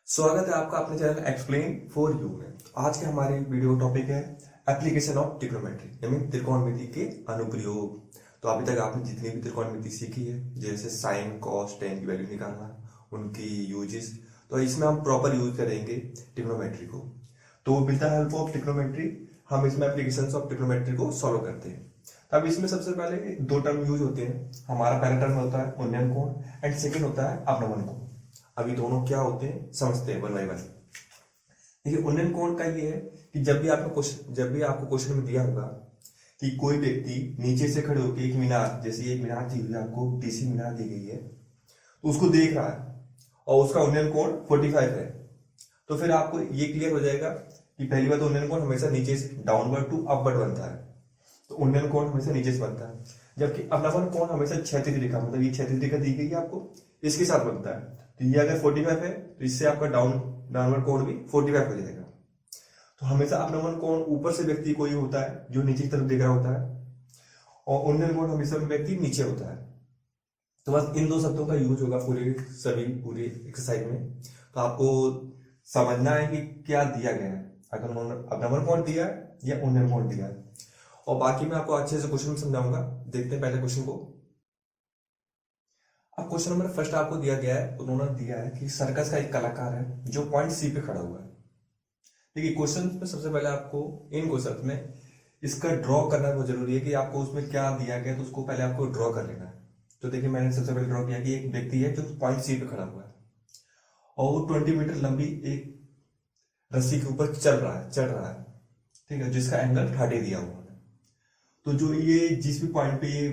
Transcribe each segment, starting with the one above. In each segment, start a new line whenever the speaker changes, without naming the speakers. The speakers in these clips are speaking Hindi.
स्वागत है आपका अपने चैनल एक्सप्लेन फॉर यू में। आज के हमारे वीडियो टॉपिक है एप्लीकेशन ऑफ ट्रिग्नोमेट्री यानी त्रिकोणमिति के अनुप्रयोग। तो अभी तक आपने जितनी भी त्रिकोणमिति सीखी है जैसे साइन कॉस टेन की वैल्यू निकालना, उनकी यूजेस, तो इसमें हम प्रॉपर यूज करेंगे ट्रिग्नोमेट्री को। तो with the help of trigonometry हम इसमें एप्लीकेशन ऑफ ट्रिग्नोमेट्री को सॉल्व करते हैं। अब इसमें सबसे पहले दो टर्म यूज होते हैं। हमारा पहला टर्म होता है उन्नयन कोण एंड सेकेंड होता है अवनमन कोण। अभी दोनों क्या होते हैं समझते हैं वन बाय वन। देखिए उन्नयन कोण का ये है कि जब भी आपको क्वेश्चन में दिया होगा कि कोई व्यक्ति नीचे से खड़े होकर एक मीनार, जैसे एक मीनार दी हुई है आपको, टीसी मीनार दी गई है, तो उसको देख रहा है और उसका उन्नयन कोण 45 है, तो फिर आपको ये क्लियर हो जाएगा कि पहली बात तो उन्नयन कोण हमेशा नीचे से डाउनवर्ड टू अपवर्ड बनता है। तो उन्नयन कोण हमेशा नीचे से बनता है, जबकि अवनमन कोण हमेशा क्षैतिज रेखा, मतलब ये क्षैतिज रेखा दी गई है आपको, इसके साथ बनता है। तो ये अगर 45 है तो इससे आपका डाउनवर्ड कोण भी 45 हो जाएगा। तो हमेशा अवनमन कोण ऊपर से व्यक्ति को ही होता है जो नीचे की तरफ देख रहा होता है, और उन्नयन कोण हमेशा व्यक्ति नीचे होता है। तो बस इन दो शब्दों का यूज होगा पूरे एक्सरसाइज में। तो आपको समझना है कि क्या दिया गया है, अगर उन्होंने अवनमन कोण दिया है या उन्नयन कोण दिया है, और बाकी मैं आपको अच्छे से क्वेश्चन समझाऊंगा। देखते हैं पहले क्वेश्चन को। अब क्वेश्चन नंबर फर्स्ट आपको दिया गया है, उन्होंने दिया है कि सर्कस का एक कलाकार है जो पॉइंट सी पे खड़ा हुआ है। देखिए क्वेश्चन में सबसे पहले आपको इन क्वेश्चन में इसका ड्रॉ करना बहुत जरूरी है कि आपको उसमें क्या दिया गया, तो उसको पहले आपको ड्रॉ कर लेना है। तो देखिए मैंने सबसे पहले ड्रॉ किया कि एक व्यक्ति है जो पॉइंट सी पे खड़ा हुआ है और वो 20 मीटर लंबी एक रस्सी के ऊपर चढ़ रहा है, ठीक है, जिसका एंगल 30 दिया हुआ है। तो जो ये जिस भी पॉइंट पे ये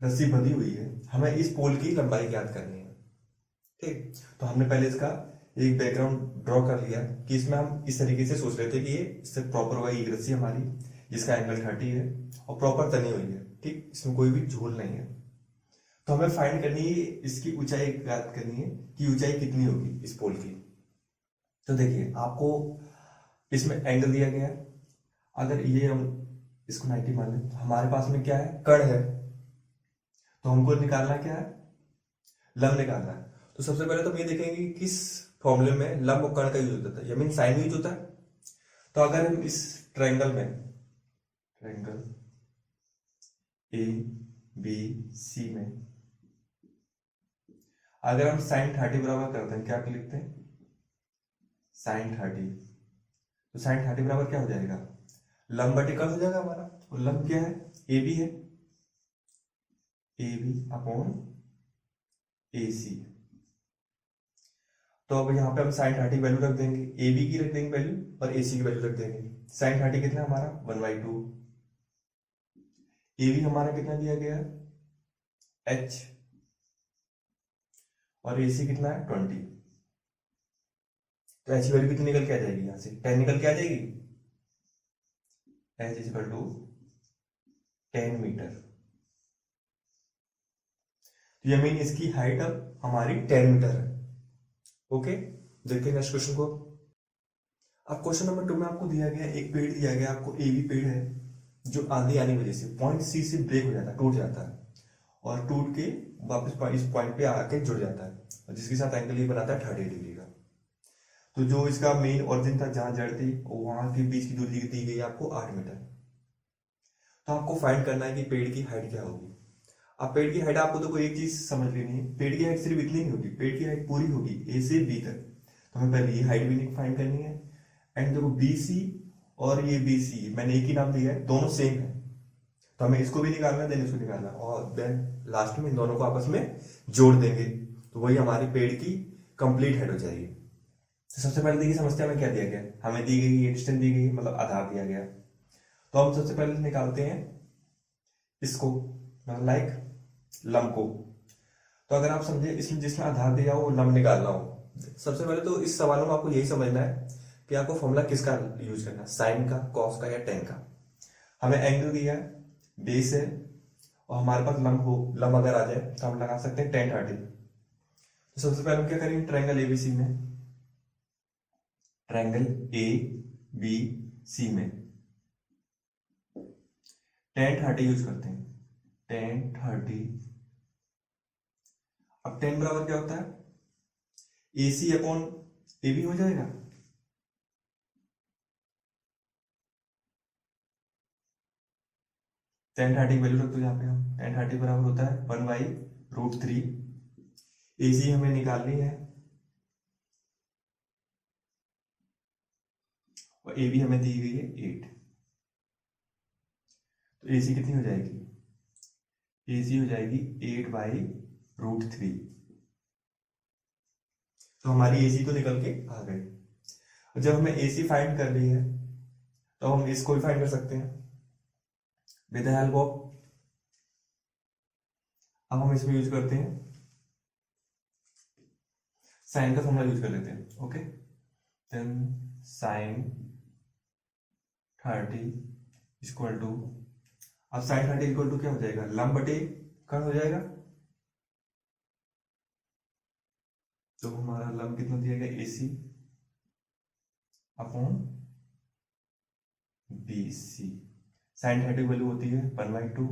रस्सी बंधी हुई है, हमें इस पोल की लंबाई ज्ञात करनी है। ठीक, तो हमने पहले इसका एक बैकग्राउंड ड्रॉ कर लिया कि इसमें हम इस तरीके से सोच रहे थे कि ये इससे प्रॉपर हुआ एक रस्सी हमारी जिसका एंगल 30 है और प्रॉपर तनी हुई है, ठीक, इसमें कोई भी झोल नहीं है। तो हमें फाइंड करनी है इसकी ऊंचाई ज्ञात करनी है कि ऊंचाई कितनी होगी इस पोल की। तो देखिए आपको इसमें एंगल दिया गया है, अगर ये हम इसको 90 मान लें तो हमारे पास में क्या है, कर्ण है, तो हमको निकालना क्या है, लंब निकालना है। तो सबसे पहले तो हम ये देखेंगे कि किस फॉर्मूले में लंब और कर्ण का यूज होता है, या मीन साइन यूज होता है। तो अगर हम इस ट्रायंगल ए बी सी में अगर हम साइन 30 बराबर करते हैं, क्या लिखते हैं, साइन 30, तो साइन 30 बराबर क्या हो जाएगा, लंब बटे कर्ण हो जाएगा हमारा। और लंब क्या है, ए बी है, ए बी अपॉन ए सी। तो अब यहाँ पे हम साइन 30 की वैल्यू रख देंगे, ए बी की रख देंगे वैल्यू और ए सी की वैल्यू रख देंगे। साइन 30 कितना हमारा 1/2, ए बी हमारा कितना दिया गया है h, और ए सी कितना है 20। तो h की वैल्यू कितनी निकल के आ जाएगी, यहाँ से 10 निकल के आ जाएगी, h इक्वल टू 10 मीटर। तो ये मीन इसकी हाइट अब हमारी 10 मीटर है। ओके, देखते हैं नेक्स्ट क्वेश्चन को। अब क्वेश्चन नंबर 2 में आपको दिया गया एक पेड़ दिया गया आपको, ए बी पेड़ है जो आंधी आने की वजह से पॉइंट सी से ब्रेक हो जाता है, टूट जाता है और टूट के वापस इस पॉइंट पे आके जुड़ जाता है, और जिसके साथ एंगल ये बनाता है 30 डिग्री का। तो जो इसका मेन ओरिजिन था जहां जड़ थी, वहां के बीच की दूरी दी गई आपको 8 मीटर। तो आपको फाइंड करना है कि पेड़ की हाइट क्या होगी। अब पेड़ की हाइट आपको तो कोई एक चीज समझ लेनी है, पेड़ की हाइट सिर्फ इतनी नहीं होगी, पेड़ की हाइट पूरी होगी ए से बी तक। तो हमें पहले ये हाइट भी फाइंड करनी है, एंड देखो बी सी और ये बी सी मैंने एक ही नाम दिया है, दोनों सेम है, तो हमें इसको भी निकालना है, देन इसको निकालना है, और देन लास्ट में इन दोनों को आपस में जोड़ देंगे, तो वही हमारी पेड़ की कंप्लीट हाइट हो जाएगी। तो सबसे पहले देखिए समस्या में क्या दिया गया, हमें दी गई ये डिस्टेंस दी गई, मतलब आधार दिया गया। तो हम सबसे पहले निकालते हैं इसको, मतलब लाइक लंब को। तो अगर आप समझे इसमें जिसमें आधार दिया हो वो लंब निकालना हो, सबसे पहले तो इस सवाल में आपको यही समझना है कि आपको फॉर्मूला किसका यूज करना है, साइन का, कॉस का या टेन का। हमें एंगल दिया है, बेस है, और हमारे पास लंब अगर आ जाए तो हम लगा सकते हैं tan 30। तो सबसे पहले हम क्या करेंगे, ट्रायंगल एबीसी में, ट्रायंगल ए बी सी में tan 30 यूज करते हैं, tan 30। अब tan बराबर क्या होता है, ए सी अपॉन ए बी हो जाएगा। tan 30 वैल्यू रख दो यहाँ पे, हम tan 30 बराबर होता है 1/√3। ए सी हमें निकालनी है और ए बी हमें दी गई है 8। तो ए सी कितनी हो जाएगी, ए सी हो जाएगी 8/√3। तो हमारी ए सी तो निकल के आ गई। जब हमें ए सी फाइंड कर ली है तो हम इसको भी फाइंड कर सकते हैं विद द हेल्प ऑफ, अब हम इसमें यूज करते हैं साइन का फॉर्मूला यूज कर लेते हैं। Okay, then sine 30 equal to, अब साइन 30 इक्वल टू क्या हो जाएगा, लंब बटे कण हो जाएगा। तो हमारा लंब कितना दिया गया, A C upon B C. Sine 30 value होती है 1/2।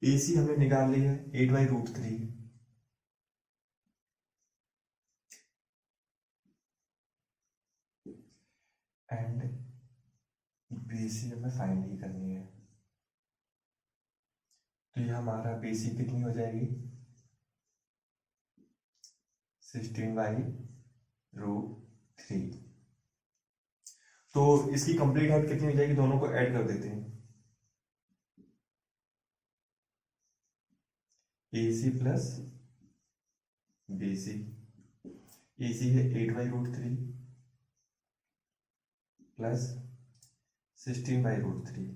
ए सी हमने निकाल ली है 8/√3। एंड बी सी हमें फाइंड ही करनी है। तो ये हमारा बी सी कितनी हो जाएगी, 16/√3। तो इसकी कंप्लीट हाइट कितनी हो जाएगी, दोनों को ऐड कर देते हैं, ए सी प्लस बी सी। ए सी है 8/√3 प्लस 16/√3,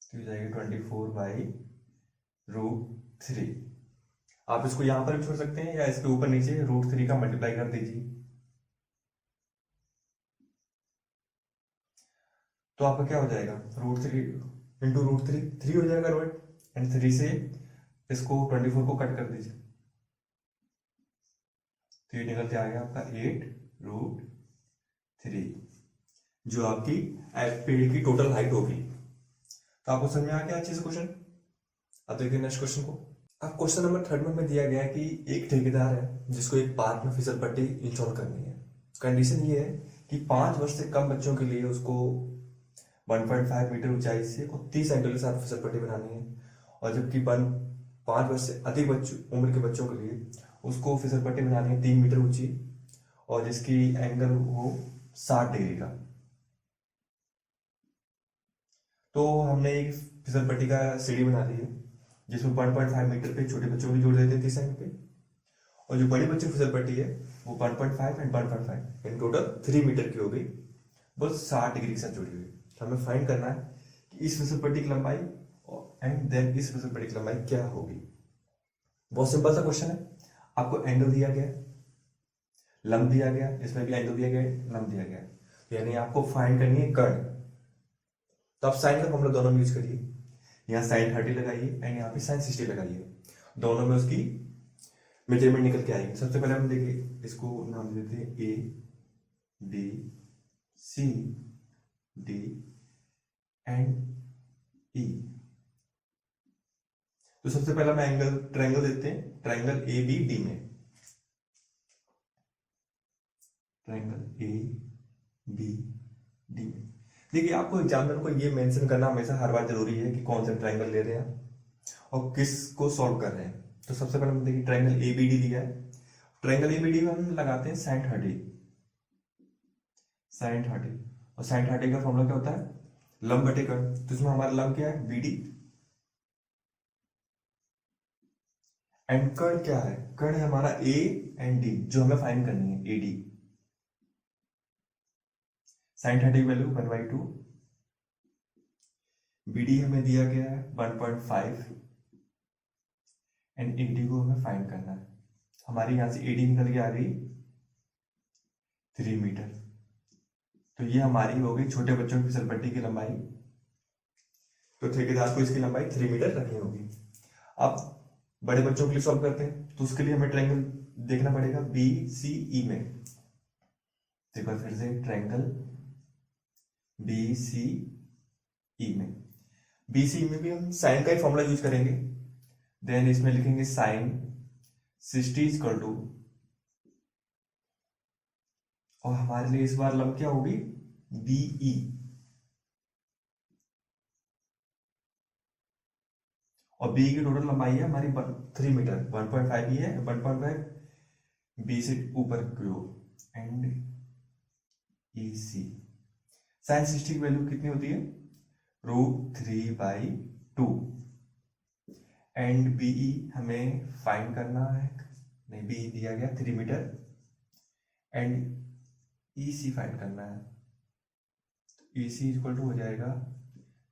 तो हो जाएगा 24/√3। आप इसको यहां पर भी छोड़ सकते हैं या इसके ऊपर नीचे √3 का मल्टीप्लाई कर दीजिए। तो आपका क्या हो जाएगा, √3 इंटू √3, 3 हो जाएगा कन्वर्ट, एंड 3 से इसको 24 को कट कर दीजिए, तो ये निकल के आ गया आपका 8√3, जो आपकी पेड़ की टोटल हाइट होगी। तो आपको समझ में आ गया अच्छे से क्वेश्चन। अब देखिए नेक्स्ट क्वेश्चन को। अब क्वेश्चन नंबर 3 में हमें दिया गया है कि एक ठेकेदार है जिसको एक पार्क में फिसल पट्टी इंस्टॉल करनी है। कंडीशन ये है कि 5 वर्ष से कम बच्चों के लिए उसको 1.5 मीटर ऊंचाई से और 30 एंगल के साथ फिसल पट्टी बनानी है, और जबकि 5 वर्ष से अधिक उम्र के बच्चों के लिए उसको फिसल पट्टी बनानी है 3 मीटर ऊंची और जिसकी एंगल हो 60 डिग्री का। तो हमने एक फिसल पट्टी का सीढ़ी बना ली है जिसमें 1.5 मीटर पे छोटे बच्चों की जोड़ देते हैं 30 एंगल पे, और जो बड़ी बच्चों की फिसल पट्टी है वो 1.5 एंड 1.5 इन टोटल 3 मीटर की हो गई, बस 60 डिग्री के साथ जुड़ी हुई। तो हमें फाइंड करना है कि इस फिसल पट्टी की लंबाई एंड देन इस फिसल पट्टी की लंबाई क्या होगी। बहुत सिंपल सा क्वेश्चन है, आपको एंगल दिया गया, लंब दिया गया, इसमें भी एंगल दिया गया, लंब दिया गया, तो यानी आपको फाइंड करनी है कर्ण। तो आप साइन का फॉर्मूला दोनों में यूज करिए, यहाँ साइन 30 लगाइए एंड यहाँ पे साइन 60 लगाइए, दोनों में उसकी मेजरमेंट निकल के आएगी। सबसे पहले हम देखिए, इसको नाम देते हैं A B C D and E. तो सबसे पहला मैं एंगल ट्रायंगल देते हैं, ट्रायंगल ए बी डी में, ट्रायंगल ए बी डी में। देखिए आपको एग्जामिनर को ये मेंशन करना हमेशा हर बार जरूरी है कि कौन सा ट्रायंगल ले रहे हैं और किस को सॉल्व कर रहे हैं। तो सबसे पहले हम देखिए ट्रायंगल ए बी डी दिया है, ट्रायंगल ए बी डी में हम लगाते हैं साइन 30, साइन 30, और साइन 30 का फॉर्मूला क्या होता है, लंब बटे कर्ण। तो इसमें हमारा लंब क्या है, बी डी, एंड कर्ण क्या है, कर्ण है हमारा ए एंड डी, जो हमें फाइंड करनी है A D. Sine 30 value 1/2, B D हमें दिया गया है 1.5 एंड ए डी को हमें फाइंड करना है। हमारी यहां से ए डी निकल के आ गई 3 मीटर। तो ये हमारी हो गई छोटे बच्चों की फिसल पट्टी की लंबाई। तो ठेकेदार को इसकी लंबाई 3 मीटर रखनी होगी। अब बड़े बच्चों के लिए सॉल्व करते हैं, तो उसके लिए हमें ट्रायंगल देखना पड़ेगा बी सी ई में। देखो फिर से ट्रायंगल बी सी ई में, बी सी में भी हम साइन का ही फॉर्मूला यूज करेंगे, देन इसमें लिखेंगे साइन 60 इक्वल टू, और हमारे लिए इस बार लंब क्या होगी, बीई, और बी की टोटल लंबाई है हमारी 3 मीटर, 1.5 ये है, 1.5 बी से ऊपर cube and E C. Sine 60 की वैल्यू कितनी होती है, √3/2, एंड बीई हमें फाइंड करना है, नहीं बी दिया गया 3 meter, and E C find करना है। ई सी इक्वल टू हो जाएगा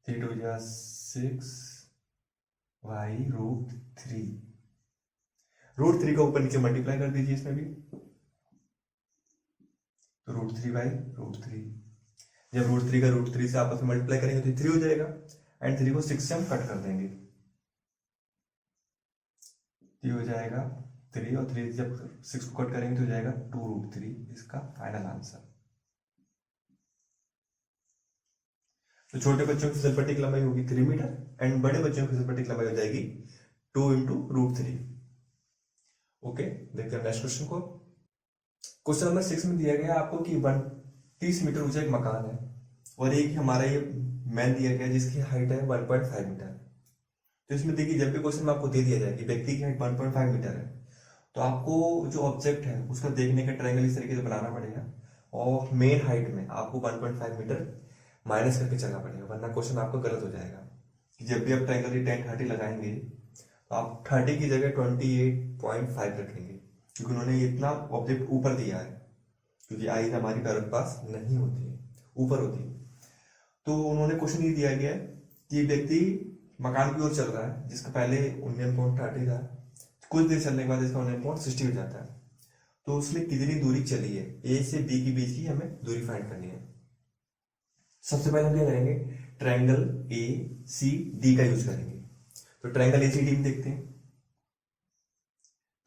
3 2 6 y √3, √3 का ऊपर नीचे मल्टीप्लाई कर दीजिए इसमें भी, तो √3/√3, जब √3 का √3 से आपस में मल्टीप्लाई करेंगे तो 3 हो जाएगा, एंड 3 को 6 से हम कट कर देंगे, ये हो जाएगा 3, और 3 जब 6 को कट करेंगे तो हो जाएगा 2√3, इसका फाइनल आंसर। तो छोटे बच्चों की फिसलपट्टी की लंबाई होगी 3 मीटर, एंड बड़े बच्चों की फिसलपट्टी की लंबाई हो जाएगी 2 × √3। ओके, देखते हैं नेक्स्ट क्वेश्चन को। क्वेश्चन नंबर 6 में दिया गया आपको कि 30 मीटर ऊंचा एक मकान है, और एक हमारा ये मैन दिया गया जिसकी हाइट है 1.5 मीटर। तो इसमें देखिए, जब भी क्वेश्चन में आपको दे दिया जाए कि व्यक्ति की हाइट 1.5 मीटर है, तो आपको जो ऑब्जेक्ट है उसका देखने का ट्रायंगल इस तरीके से बनाना पड़ेगा, और मेन हाइट में आपको 1.5 मीटर माइनस करके चलना पड़ेगा, वरना क्वेश्चन आपका गलत हो जाएगा। कि जब भी आप ट्रायंगल की tan 30 लगाएंगे तो आप 30 की जगह 28.5 रखेंगे, क्योंकि उन्होंने इतना ऑब्जेक्ट ऊपर दिया है, क्योंकि आई हमारी पैरों के पास नहीं होती है, ऊपर होती है। तो उन्होंने क्वेश्चन ये दिया गया है कि व्यक्ति मकान की ओर चल रहा है, जिसका पहले 19.30 था, कुछ देर चलने के बाद इसका 19.60 हो जाता है। तो उसने कितनी दूरी चली है, ए से बी के बीच की हमें दूरी फाइंड करनी है। सबसे पहले हम क्या करेंगे, ट्रायंगल ए सी डी का यूज करेंगे। तो ट्रायंगल ए सी डी में देखते हैं,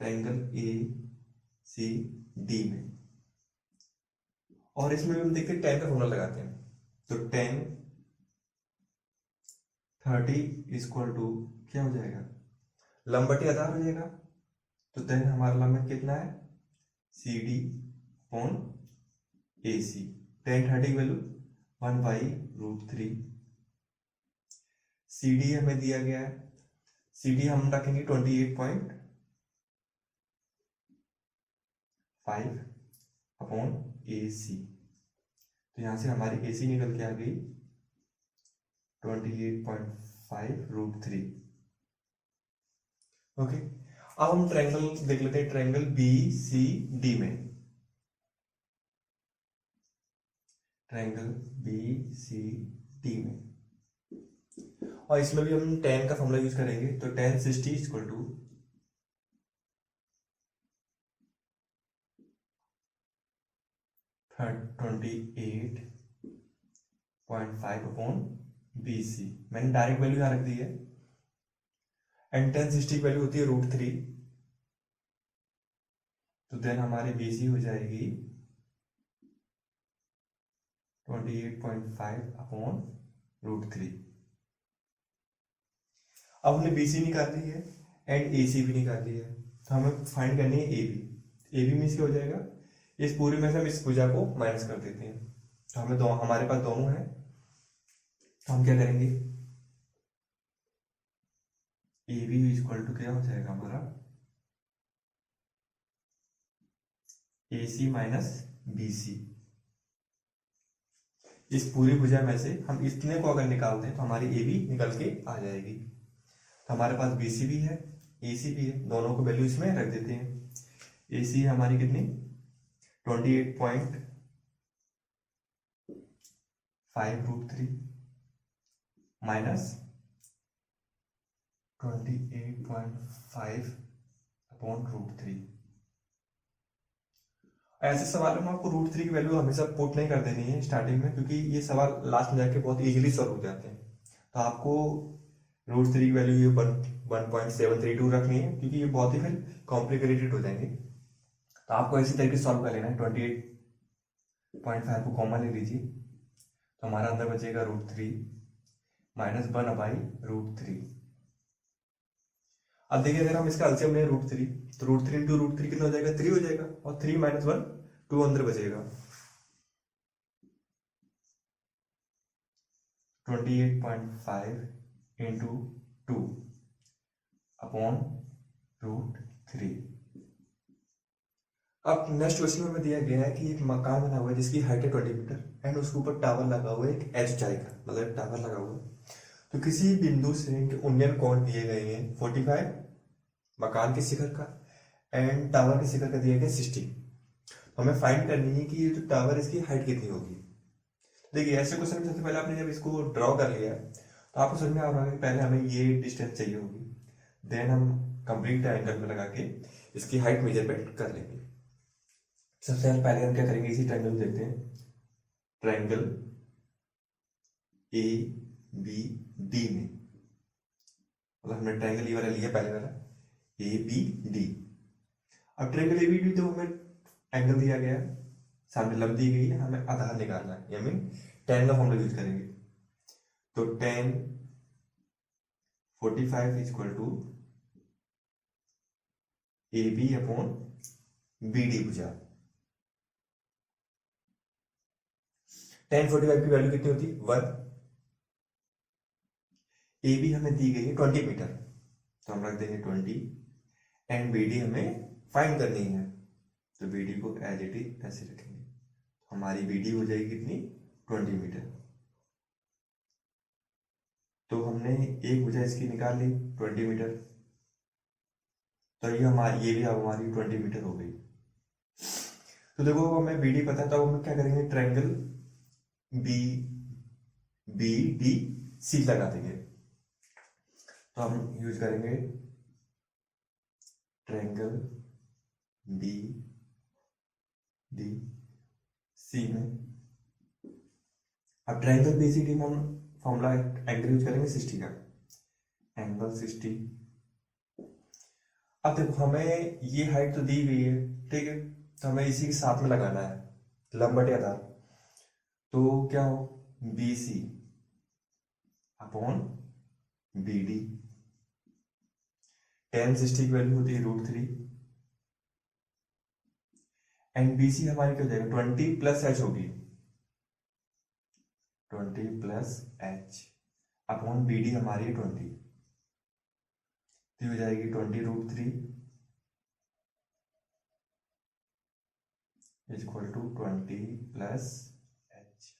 ट्रायंगल ए सी डी में, और इसमें भी हम देखते हैं tan का फॉर्मूला लगाते हैं। तो tan 30 इक्वल टू क्या हो जाएगा, लंब बटे आधार हो जाएगा। तो देन हमारा लंब कितना है, सी डी अपॉन ए सी। tan 30 की वैल्यू 1/√3। सी डी हमें दिया गया है, सी डी हम रखेंगे 28.5 अपॉन ए सी। तो यहां से हमारी ए सी निकल के आ गई 28.5√3। ओके, अब हम ट्रायंगल देख लेते हैं, ट्रायंगल बी सी डी में, ट्रायंगल बी सी डी में, और इसमें भी हम tan का फॉर्मूला यूज करेंगे। तो tan 60 equal to 28.5 upon B C. मैंने डायरेक्ट वैल्यू यहां रख दी है, एंड tan 60 की वैल्यू होती है √3। तो देन हमारी बी सी हो जाएगी 28.5 अपॉन √3। अब हमने बी सी निकाल ली है एंड ए सी भी निकाल ली है, तो हमें फाइंड करनी है A B. A B means क्या हो जाएगा, इस पूरे में से हम इस भुजा को माइनस कर देते हैं। तो हमें हमारे पास दोनों है, तो हम क्या करेंगे, ए बी इक्वल टू क्या हो जाएगा हमारा, ए सी माइनस बी सी। इस पूरी भुजा में से हम इतने को अगर निकालते हैं तो हमारी ए बी निकल के आ जाएगी। तो हमारे पास बी सी भी है, ए सी भी है, दोनों को वैल्यू इसमें रख देते हैं। ए सी हमारी कितनी 28.5√3 माइनस 28.5 अपॉन √3। ऐसे सवाल में आपको √3 की वैल्यू हमेशा पुट नहीं कर देनी है स्टार्टिंग में, क्योंकि ये सवाल लास्ट में जाके बहुत इजीली सॉल्व हो जाते हैं। तो आपको √3 की वैल्यू ये 1.732 रखनी है, क्योंकि ये बहुत ही फिर कॉम्प्लिकेटेड हो जाएंगे। तो आपको इसी तरीके से सॉल्व कर लेना है। 28.5 को कॉमन ले लीजिए, तो हमारा अंदर बचेगा √3 माइनस 1/√3। अब देखिए अगर हम इसका एलसीएम लें √3, तो √3 इंटू √3 कितना हो जाएगा, 3 हो जाएगा, और 3 माइनस 1 2 अंदर बचेगा, 28.5 इंटू 2 अपॉन √3। अब नेक्स्ट क्वेश्चन में हमें दिया गया है कि एक मकान बना हुआ है जिसकी हाइट है 20 मीटर एंड उसके ऊपर टावर लगा हुआ है, एक एच ऊंचाई का, मतलब टावर लगा हुआ है। तो किसी बिंदु से उन्नयन कोण दिए गए हैं 45 मकान के शिखर का, एंड टावर के शिखर का दिया गया 60। तो हमें फाइंड करनी है कि ये जो टावर इसकी हाइट कितनी होगी। देखिए ऐसे क्वेश्चन में सबसे पहले आपने जब इसको ड्रॉ कर लिया तो आपको समझ में आ रहा है कि पहले हमें ये डिस्टेंस चाहिए होगी, देन हम कंप्लीट ट्रायंगल में लगा के इसकी हाइट मेजरमेंट कर लेंगे। सबसे पहले हम क्या करेंगे, इसी ट्रायंगल देखते हैं, ट्रायंगल ए बी डी में, मतलब हमने ट्रायंगल ये वाला लिया पहले वाला ए बी डी। अब ट्रायंगल ए बी डी तो हमें एंगल दिया गया, सामने लंब दी गई है, हमें आधार निकालना है, यानी tan का फॉर्मूला यूज करेंगे। तो tan 45 is equal to A B upon B D भुजा। tan 45 की वैल्यू कितनी होती है, 1। ए बी हमें दी गई है 20 मीटर, तो हम रख देंगे 20, एंड बी डी हमें फाइंड करनी है, तो बी डी को एज इट इज ऐसे रखेंगे, हमारी बी डी हो जाएगी कितनी, 20 मीटर। तो हमने एक भुजा इसकी निकाल ली 20 मीटर, तो ये भी अब हमारी 20 मीटर हो गई। तो देखो हमें बी डी पता है, तो हम क्या करेंगे, triangle B B D C लगा देंगे। तो हम यूज करेंगे ट्रायंगल बी डी सी में। अब ट्रायंगल बी सी डी में हम फॉर्मूला एंगल यूज करेंगे 60 का, एंगल 60। अब देखो हमें ये हाइट तो दी गई है, ठीक है, तो हमें इसी के साथ में लगाना है लंब बटे आधार। तो क्या हो, B C upon B D, tan 60 की वैल्यू होती है √3, एंड बी सी हमारी क्या हो जाएगा, 20 प्लस एच होगी, 20 plus H upon B D हमारी 20, तो हो जाएगी 20 √3 is equal to 20 plus H.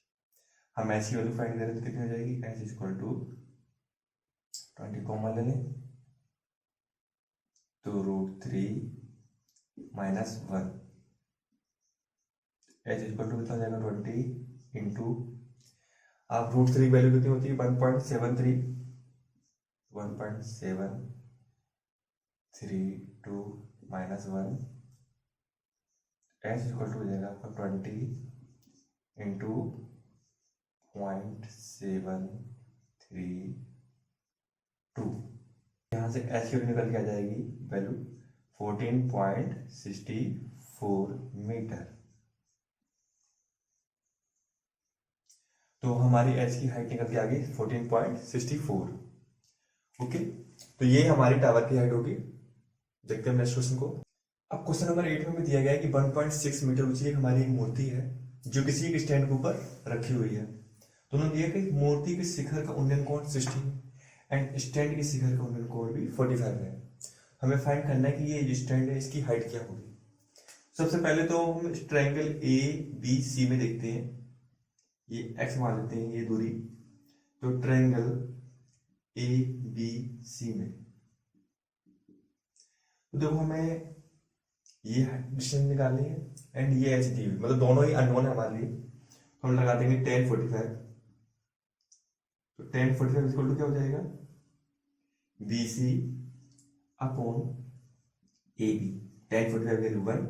हम एच की वैल्यू फाइंड करें तो कितनी हो जाएगी, H is equal to 20 common ले लें, तो √3 minus 1, H is equal to कितना हो जाएगा 20 इंटू, आप √3 वैल्यू कितनी होती है 1.73, 1.732 माइनस 1, एच इक्वल टू हो जाएगा आपका 20 इंटू 0.732। यहाँ से एच की निकल के आ जाएगी वैल्यू 14.64 मीटर। तो हमारी एच की हाइट निकल के आ गई 14.64। ओके, तो ये हमारी टावर की हाइट होगी। देखते हैं नेक्स्ट क्वेश्चन को। अब क्वेश्चन नंबर 8 में दिया गया है कि 1.6 मीटर ऊंची एक हमारी एक मूर्ति है जो किसी एक स्टैंड के ऊपर रखी हुई है। तो उन्होंने दिया कि मूर्ति के शिखर का उन्नयन कोण 60 एंड स्टैंड के शिखर का उन्नयन कोण भी 45 है। हमें फाइंड करना है कि ये जो स्टैंड है इसकी हाइट क्या होगी। सबसे पहले तो हम ट्रायंगल ए बी सी में देखते हैं, ये एक्स मान लेते हैं ये दूरी। तो ट्रायंगल ए बी सी में तो देखो हमें ये डिस्टेंस निकालनी है एंड ये एच दी हुई, मतलब दोनों ही अननोन है हमारे लिए। तो हम लगा देंगे tan 45। तो tan 45 इक्वल टू क्या हो जाएगा, B C upon A B. tan 45 value 1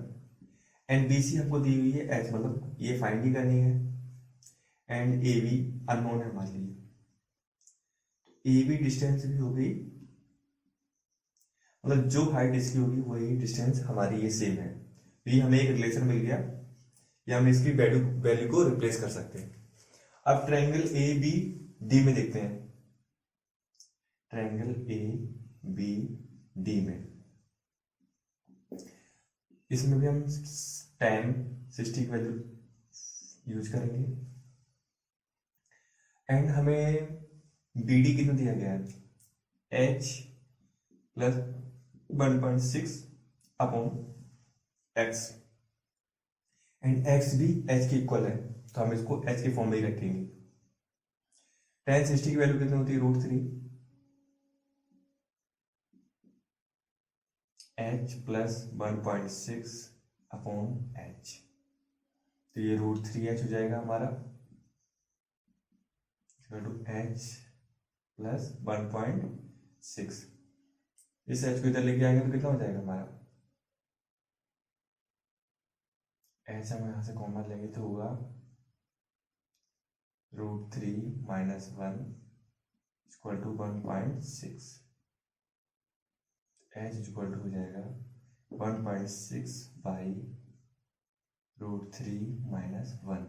and B C हमको दी हुई है एच, मतलब ये फाइंड ही करनी है, एंड ए बी अननोन है हमारे लिए। ए बी डिस्टेंस भी हो गई, मतलब जो हाइट इसकी होगी वही डिस्टेंस हमारी ये सेम है। तो ये हमें एक रिलेशन मिल गया, या हम इसकी वैल्यू को रिप्लेस कर सकते हैं। अब ट्रायंगल ए बी डी में देखते हैं। ट्रायंगल ए बी डी में। इसमें भी हम tan 60 की वैल्यू यूज करेंगे। एंड हमें बी डी कितना दिया गया है, h plus 1.6 upon x, and x भी h के इक्वल है, तो हम इसको h के फॉर्म में ही रखेंगे। tan 60 की वैल्यू कितनी होती है, √3 h प्लस 1.6 अपॉन h, तो ये √3h हो जाएगा हमारा, h प्लस 1.6। इस h को इधर लेके आएंगे तो कितना हो जाएगा हमारा, h हम यहाँ से कॉमन लेंगे तो होगा √3 minus 1 equal to 1.6, h equal to हो जाएगा 1.6 बाई √3 माइनस 1,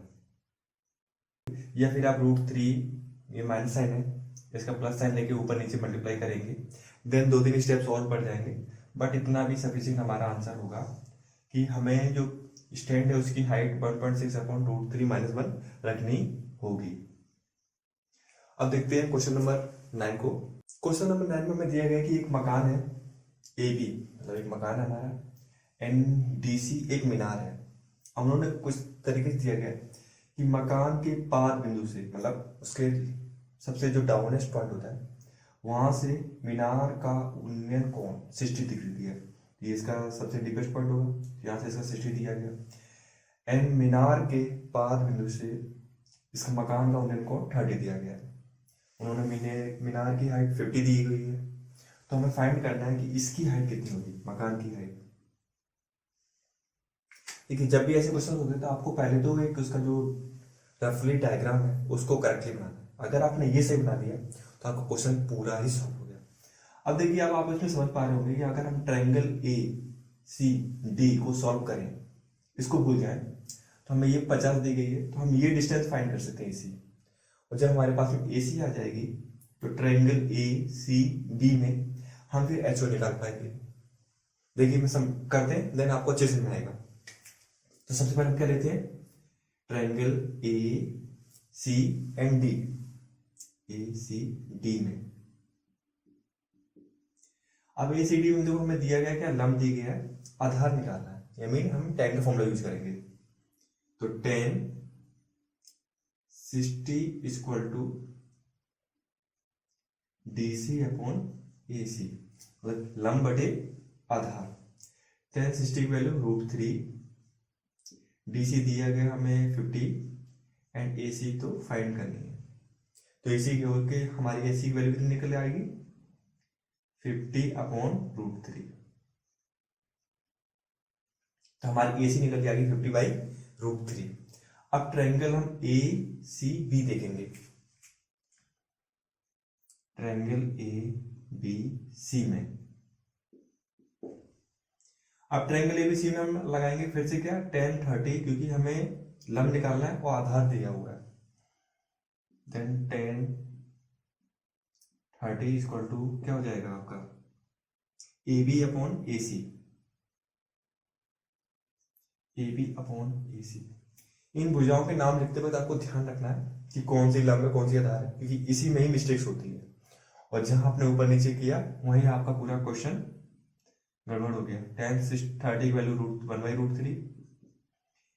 या फिर आप √3, ये माइनस साइन है, इसका प्लस साइन लेके ऊपर नीचे मल्टीप्लाई करेंगे, देन 2-3 स्टेप्स और बढ़ जाएंगे, बट इतना भी सफिशिएंट हमारा आंसर होगा कि हमें जो स्टैंड है उसकी हाइट 1.6 अपॉन √3 माइनस 1 रखनी होगी। अब देखते हैं क्वेश्चन नंबर 9 को। क्वेश्चन नंबर 9 में हमें दिया गया कि एक मकान है ए बी, मतलब एक मकान है हमारा, NDC एक मीनार है। हम लोगों ने कुछ तरीके से दिया गया कि मकान के पार बिंदु से, मतलब उसके सबसे जो डाउनेस्ट पॉइंट होता है वहां से मीनार का उन्नयन कोण 60 डिग्री दिया है, ये इसका सबसे डीपेस्ट पॉइंट होगा, यहाँ से इसका 60 दिया गया। एंड मीनार के पार बिंदु से इसका मकान का उन्नयन कोण 30 दिया गया है। उन्होंने मीनार की हाइट 50 दी गई है, तो हमें फाइंड करना है कि इसकी हाइट कितनी होगी, मकान की हाइट। देखिए जब भी ऐसे क्वेश्चन होते हैं तो आपको पहले तो एक उसका जो रफली डायग्राम है उसको करेक्टली बनाना है। अगर आपने ये सही बना दिया तो आपका क्वेश्चन पूरा ही सॉल्व हो गया। अब देखिए अब आप इसमें समझ पा रहे होंगे कि अगर हम ट्रायंगल ACD को सॉल्व करें, इसको भूल जाए, तो हमें ये 50 दी गई है, तो हम ये डिस्टेंस फाइंड कर सकते हैं AC, और जब हमारे पास में AC आ जाएगी तो ट्रायंगल ACD में हम फिर HO निकाल पाएंगे। देखिए मैं करते हैं, देन आपको अच्छे से समझ आएगा। तो सबसे पहले हम क्या लेते हैं, triangle AC and D, ACD में। अब ACD में देखो हमें दिया गया क्या, लंब दिया गया है, आधार निकालना है, या मीन हम tan का फॉर्मूला यूज करेंगे। तो tan 60 equal to DC upon AC, मतलब लंब बटे आधार। tan 60 की वैल्यू √3, DC दिया गया हमें 50 एंड AC तो फाइंड करनी है। तो AC के हमारी AC की वैल्यू कितनी निकल आएगी, 50 अपॉन √3, तो हमारी AC निकल जाएगी 50 बाई √3। अब ट्रायंगल हम ACB देखेंगे, ट्रायंगल ABC में। अब ट्रायंगल ABC में हम लगाएंगे फिर से क्या, tan 30, क्योंकि हमें लंब निकालना है और आधार दिया हुआ है। देन tan 30 इक्वल टू क्या हो जाएगा आपका, AB upon AC, AB upon AC। इन भुजाओं के नाम लिखते वक्त आपको ध्यान रखना है कि कौन सी लंब है कौन सी आधार है, क्योंकि इसी में ही मिस्टेक्स होती है, और जहां आपने ऊपर नीचे किया वहीं आपका पूरा क्वेश्चन गड़बड़ हो गया। tan 30 की वैल्यू 1/√3,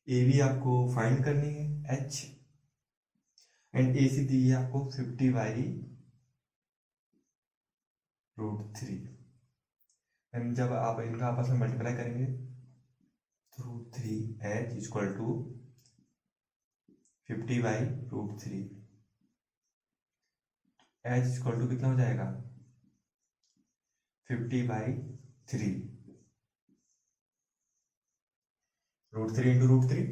AB आपको फाइंड करनी है H, एंड AC दी है आपको 50/√3। एंड जब आप इनका आपस में मल्टीप्लाई करेंगे तो √3H equal to 50/√3, H equal to कितना हो जाएगा, 50/3, √3 इंटू √3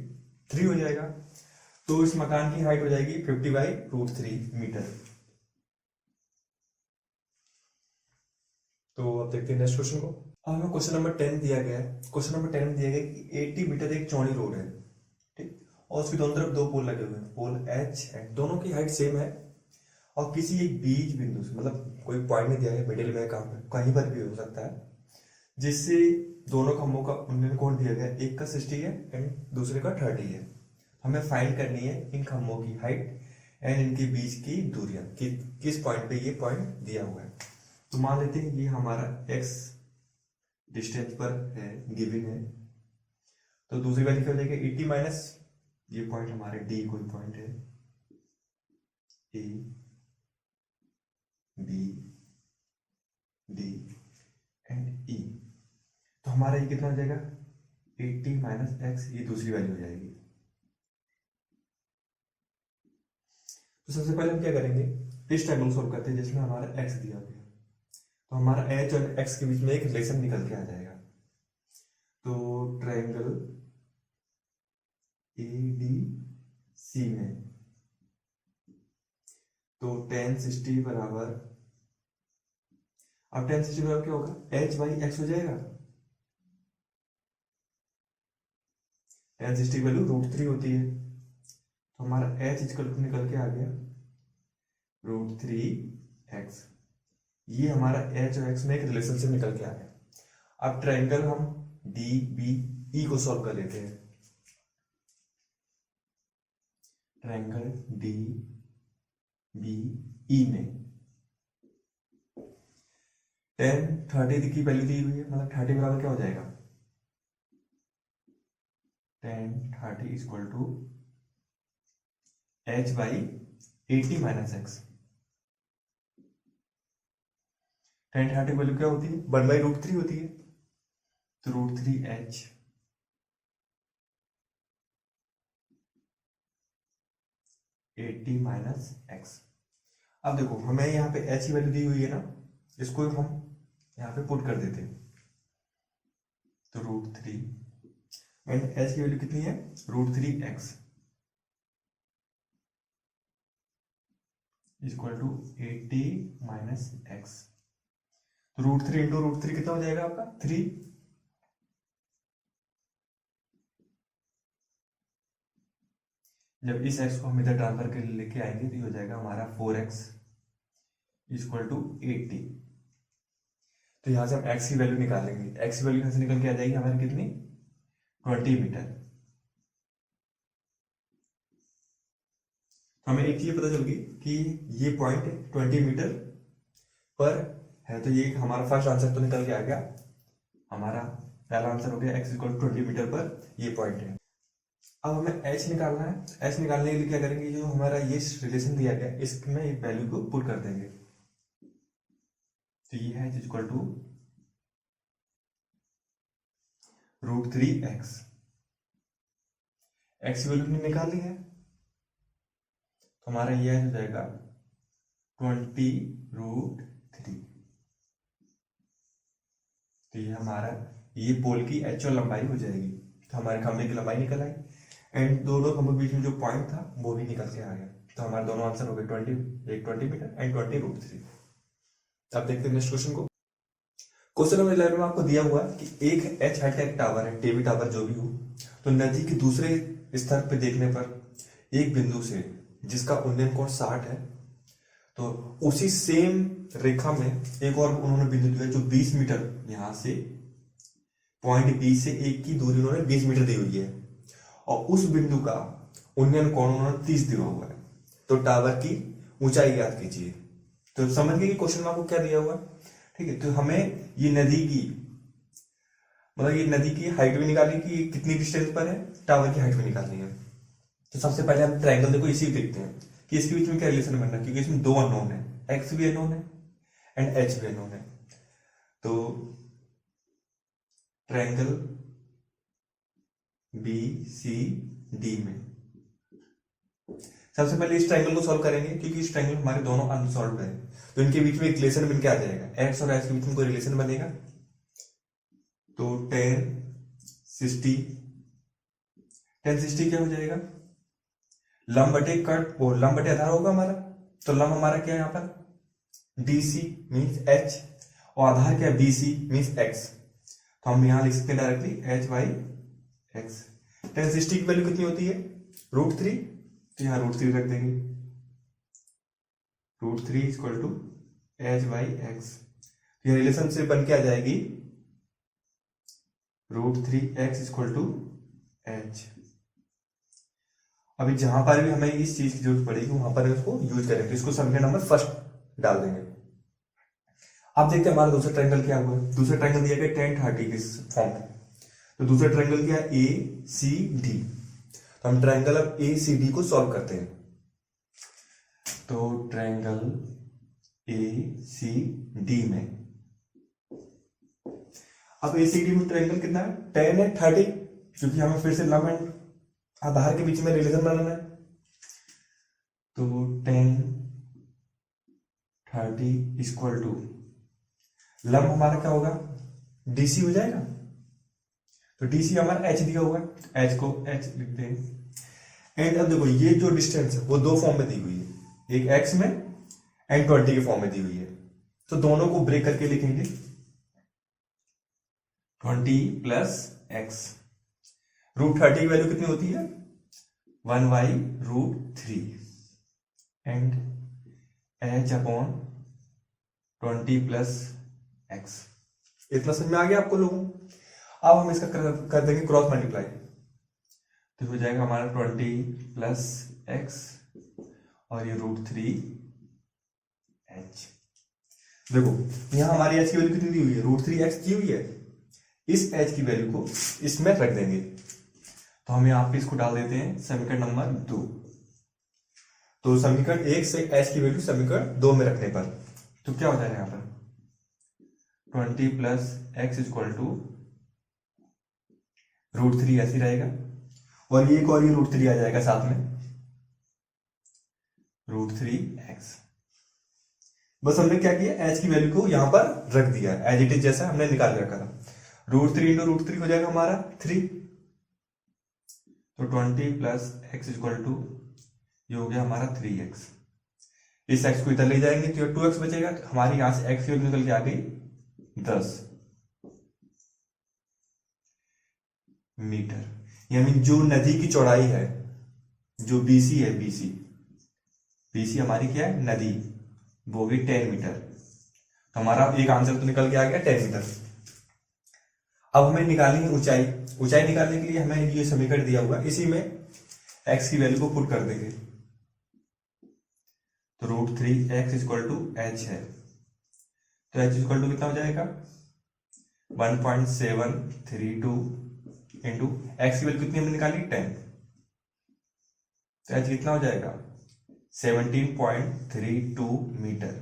3 हो जाएगा। तो इस मकान की हाइट हो जाएगी 50/√3 मीटर। तो अब देखते हैं नेक्स्ट क्वेश्चन को। अब हमें क्वेश्चन नंबर 10 दिया गया है। क्वेश्चन नंबर 10 में दिया गया कि 80 मीटर एक चौड़ी रोड है, ठीक, और उसकी दोनों तरफ 2 पोल लगे हुए हैं, पोल H एंड दोनों की हाइट सेम है, और किसी एक बीज बिंदु से, मतलब कोई पॉइंट नहीं दिया है, मिडिल में कहीं पर भी हो सकता है, जिससे दोनों खंभों का उन्नयन कोण दिया गया, एक का 60 है एंड दूसरे का 30 है। हमें फाइंड करनी है इन खंभों की हाइट एंड इनके बीच की दूरियां कि किस पॉइंट पे ये पॉइंट दिया हुआ है। तो मान लेते हैं ये हमारा x डिस्टेंस पर है, गिवन है, तो दूसरी वैल्यू क्या हो जाएगी 80 माइनस ये पॉइंट हमारे d कोई पॉइंट है a b d and e, तो हमारा ये कितना हो जाएगा 80 माइनस x, ये दूसरी वैल्यू हो जाएगी। तो सबसे पहले हम क्या करेंगे, इस ट्रायंगल सॉल्व करते हैं जिसमें हमारा x दिया गया, तो हमारा h और x के बीच में एक रिलेशन निकल के आ जाएगा। तो ट्रायंगल ADC में तो tan 60 बराबर, अब tan 60 बराबर क्या होगा h बाई x हो जाएगा। tan 60 की वैल्यू √3 होती है, तो हमारा h निकल के आ गया √3x। ये हमारा h और x में एक रिलेशनशिप निकल के आ गया। अब ट्रायंगल हम DBE को सॉल्व कर लेते हैं। ट्रायंगल DBE में tan 30 की वैल्यू दी हुई है, मतलब 30 बराबर क्या हो जाएगा tan 30 equal to h by 80 minus X. tan 30 की वैल्यू क्या होती है 1 बाई √3 होती है, तो √3h 80 माइनस एक्स। अब देखो हमें यहाँ पे h की वैल्यू दी हुई है ना, इसको हम यहाँ पे पुट कर देते हैं, तो √3 एंड h की वैल्यू कितनी है √3x equal to 80 minus x. तो √3 इंटू √3 कितना हो जाएगा आपका 3। जब इस x को हम इधर ट्रांसफर कर लेके आएंगे तो ये हो जाएगा हमारा 4x इक्वल टू 80। तो यहां से हम x की वैल्यू निकालेंगे, x की वैल्यू यहां से निकल के आ जाएगी हमारी कितनी 20 मीटर। हमें एक चीज पता चल गई कि ये पॉइंट 20 मीटर पर है, तो ये हमारा फर्स्ट आंसर तो निकल के आ गया। हमारा पहला आंसर हो गया x इक्वल टू 20 मीटर पर ये पॉइंट है। अब हमें h निकालना है, h निकालने के लिए क्या करेंगे, जो हमारा ये रिलेशन दिया गया इसमें एक वैल्यू को पुट कर देंगे, तो ये है इक्वल टू √3x। x की वैल्यू निकाल ली है, तो हमारा ये हो जाएगा 20√3। तो ये हमारा ये पोल की एक्चुअल लंबाई हो जाएगी। तो हमारे खंभे की लंबाई निकल आई एंड दोनों खंभों के बीच में जो पॉइंट था वो भी निकल के आ गया। तो हमारे दोनों आंसर हो गए 20, एक 20 मीटर एंड 20√3। अब देखते हैं नेक्स्ट क्वेश्चन को। क्वेश्चन नंबर 11 में आपको दिया हुआ है कि एक एच हाईटेक टावर है, टीवी टावर जो भी हो, तो नदी के दूसरे स्तर पे देखने पर एक बिंदु से जिसका उन्नयन कोण 60 है, तो उसी सेम रेखा में एक और उन्होंने बिंदु दिया जो 20 मीटर, यहां से पॉइंट बी से एक की दूरी उन्होंने 20 मीटर दी हुई है और उस बिंदु का उन्नयन कोण उन्होंने 30 दिया हुआ है। तो टावर की ऊंचाई ज्ञात कीजिए। तो समझ गए कि क्वेश्चन में आपको क्या दिया हुआ है, ठीक है। तो हमें ये नदी की, मतलब ये नदी की हाइट भी निकालनी कि कितनी डिस्टेंस पर है, टावर की हाइट भी निकालनी है। तो सबसे पहले हम ट्रायंगल देखो इसी देखते हैं कि इसके बीच में क्या रिलेशन बन रहा है, क्योंकि इसमें दो अननोन है, एक्स भी अननोन है एंड एच भी अननोन है। तो ट्रायंगल BCD में सबसे पहले इस ट्रायंगल को सॉल्व करेंगे, क्योंकि इस ट्रायंगल हमारे दोनों अनसॉल्व है, तो इनके बीच में एक रिलेशन बन के आ जाएगा, एक्स और एच के बीच में कोई रिलेशन बनेगा। तो tan 60 क्या हो जाएगा, लंब बटे कट, वो लंब बटे आधार होगा हमारा। तो लंब हमारा क्या है यहाँ पर DC मीन्स h और आधार क्या है BC मीन्स x। तो हम यहाँ लिख सकते हैं directly h by x। tan 60 की वैल्यू कितनी होती है √3, तो यहाँ √3 रख देंगे। √3 इक्वल टू h/x। ये रिलेशनशिप बन के आ जाएगी √3x इक्वल टू h। अभी जहां पर भी हमें इस चीज की जरूरत पड़ेगी वहां पर इसको यूज करेंगे, तो इसको समीकरण नंबर फर्स्ट डाल देंगे। अब देखते हैं हमारा दूसरा ट्रायंगल क्या हुआ है। दूसरा ट्रायंगल दिया गया tan 30 के फॉर्म में। तो दूसरा ट्रायंगल क्या है, ACD। तो हम ट्रायंगल अब ACD को सॉल्व करते हैं। तो ट्रायंगल ACD में, अब ACD में ट्रायंगल कितना है, tan है 30, क्योंकि हमें फिर से लंब एंड आधार के बीच में रिलेशन बनाना है। तो tan 30 इक्वल टू लंब हमारा क्या होगा, DC हो जाएगा। तो DC हमारा h दिया हुआ है, h को h लिखते हैं। एंड अब देखो ये जो डिस्टेंस है वो दो फॉर्म में दी हुई है, एक x में एंड 20 के फॉर्म में दी हुई है। तो दोनों को ब्रेक करके लिखेंगे 20 प्लस x। √30 की वैल्यू कितनी होती है, 1/√3 एंड h/20 प्लस x। इतना समझ में आ गया आपको लोगों। अब हम इसका कर देंगे क्रॉस मल्टीप्लाई, तो हो जाएगा हमारा 20 प्लस x और ये √3h। देखो यहां हमारी h की वैल्यू कितनी दी हुई है, √3x दी हुई है। इस h की वैल्यू को इसमें रख देंगे, तो हम यहाँ पे इसको डाल देते हैं समीकरण नंबर 2। तो समीकरण 1 से h की वैल्यू समीकरण 2 में रखने पर तो क्या हो जाएगा, यहाँ पर 20 प्लस x इक्वल टू √3 ऐसे रहेगा, और ये √3 आ जाएगा साथ में, √3x। बस हमने क्या किया, h की वैल्यू को यहां पर रख दिया एज इट इज, जैसा हमने निकाल के रखा था। √3 इंटू √3 हो जाएगा हमारा 3। तो 20 प्लस x इक्वल टू ये हो गया हमारा 3x। इस x को इधर ले जाएंगे तो 2x बचेगा। हमारी यहां से x की वैल्यू निकल के आ गई 10 मीटर। यानी जो नदी की चौड़ाई है, जो BC है, BC हमारी क्या है, नदी, वो होगी 10 मीटर। तो हमारा एक आंसर तो निकल के आ गया 10 मीटर। अब हमें निकालनी है ऊंचाई निकालने के लिए हमें ये समीकरण दिया हुआ, इसी में x की वैल्यू को पुट कर देंगे। तो √3x इक्वल टू h है, तो h इक्वल टू कितना हो जाएगा, 1.732 इंटू x की वैल्यू कितनी हमने निकाली, 10। तो h कितना हो जाएगा, 17.32 मीटर।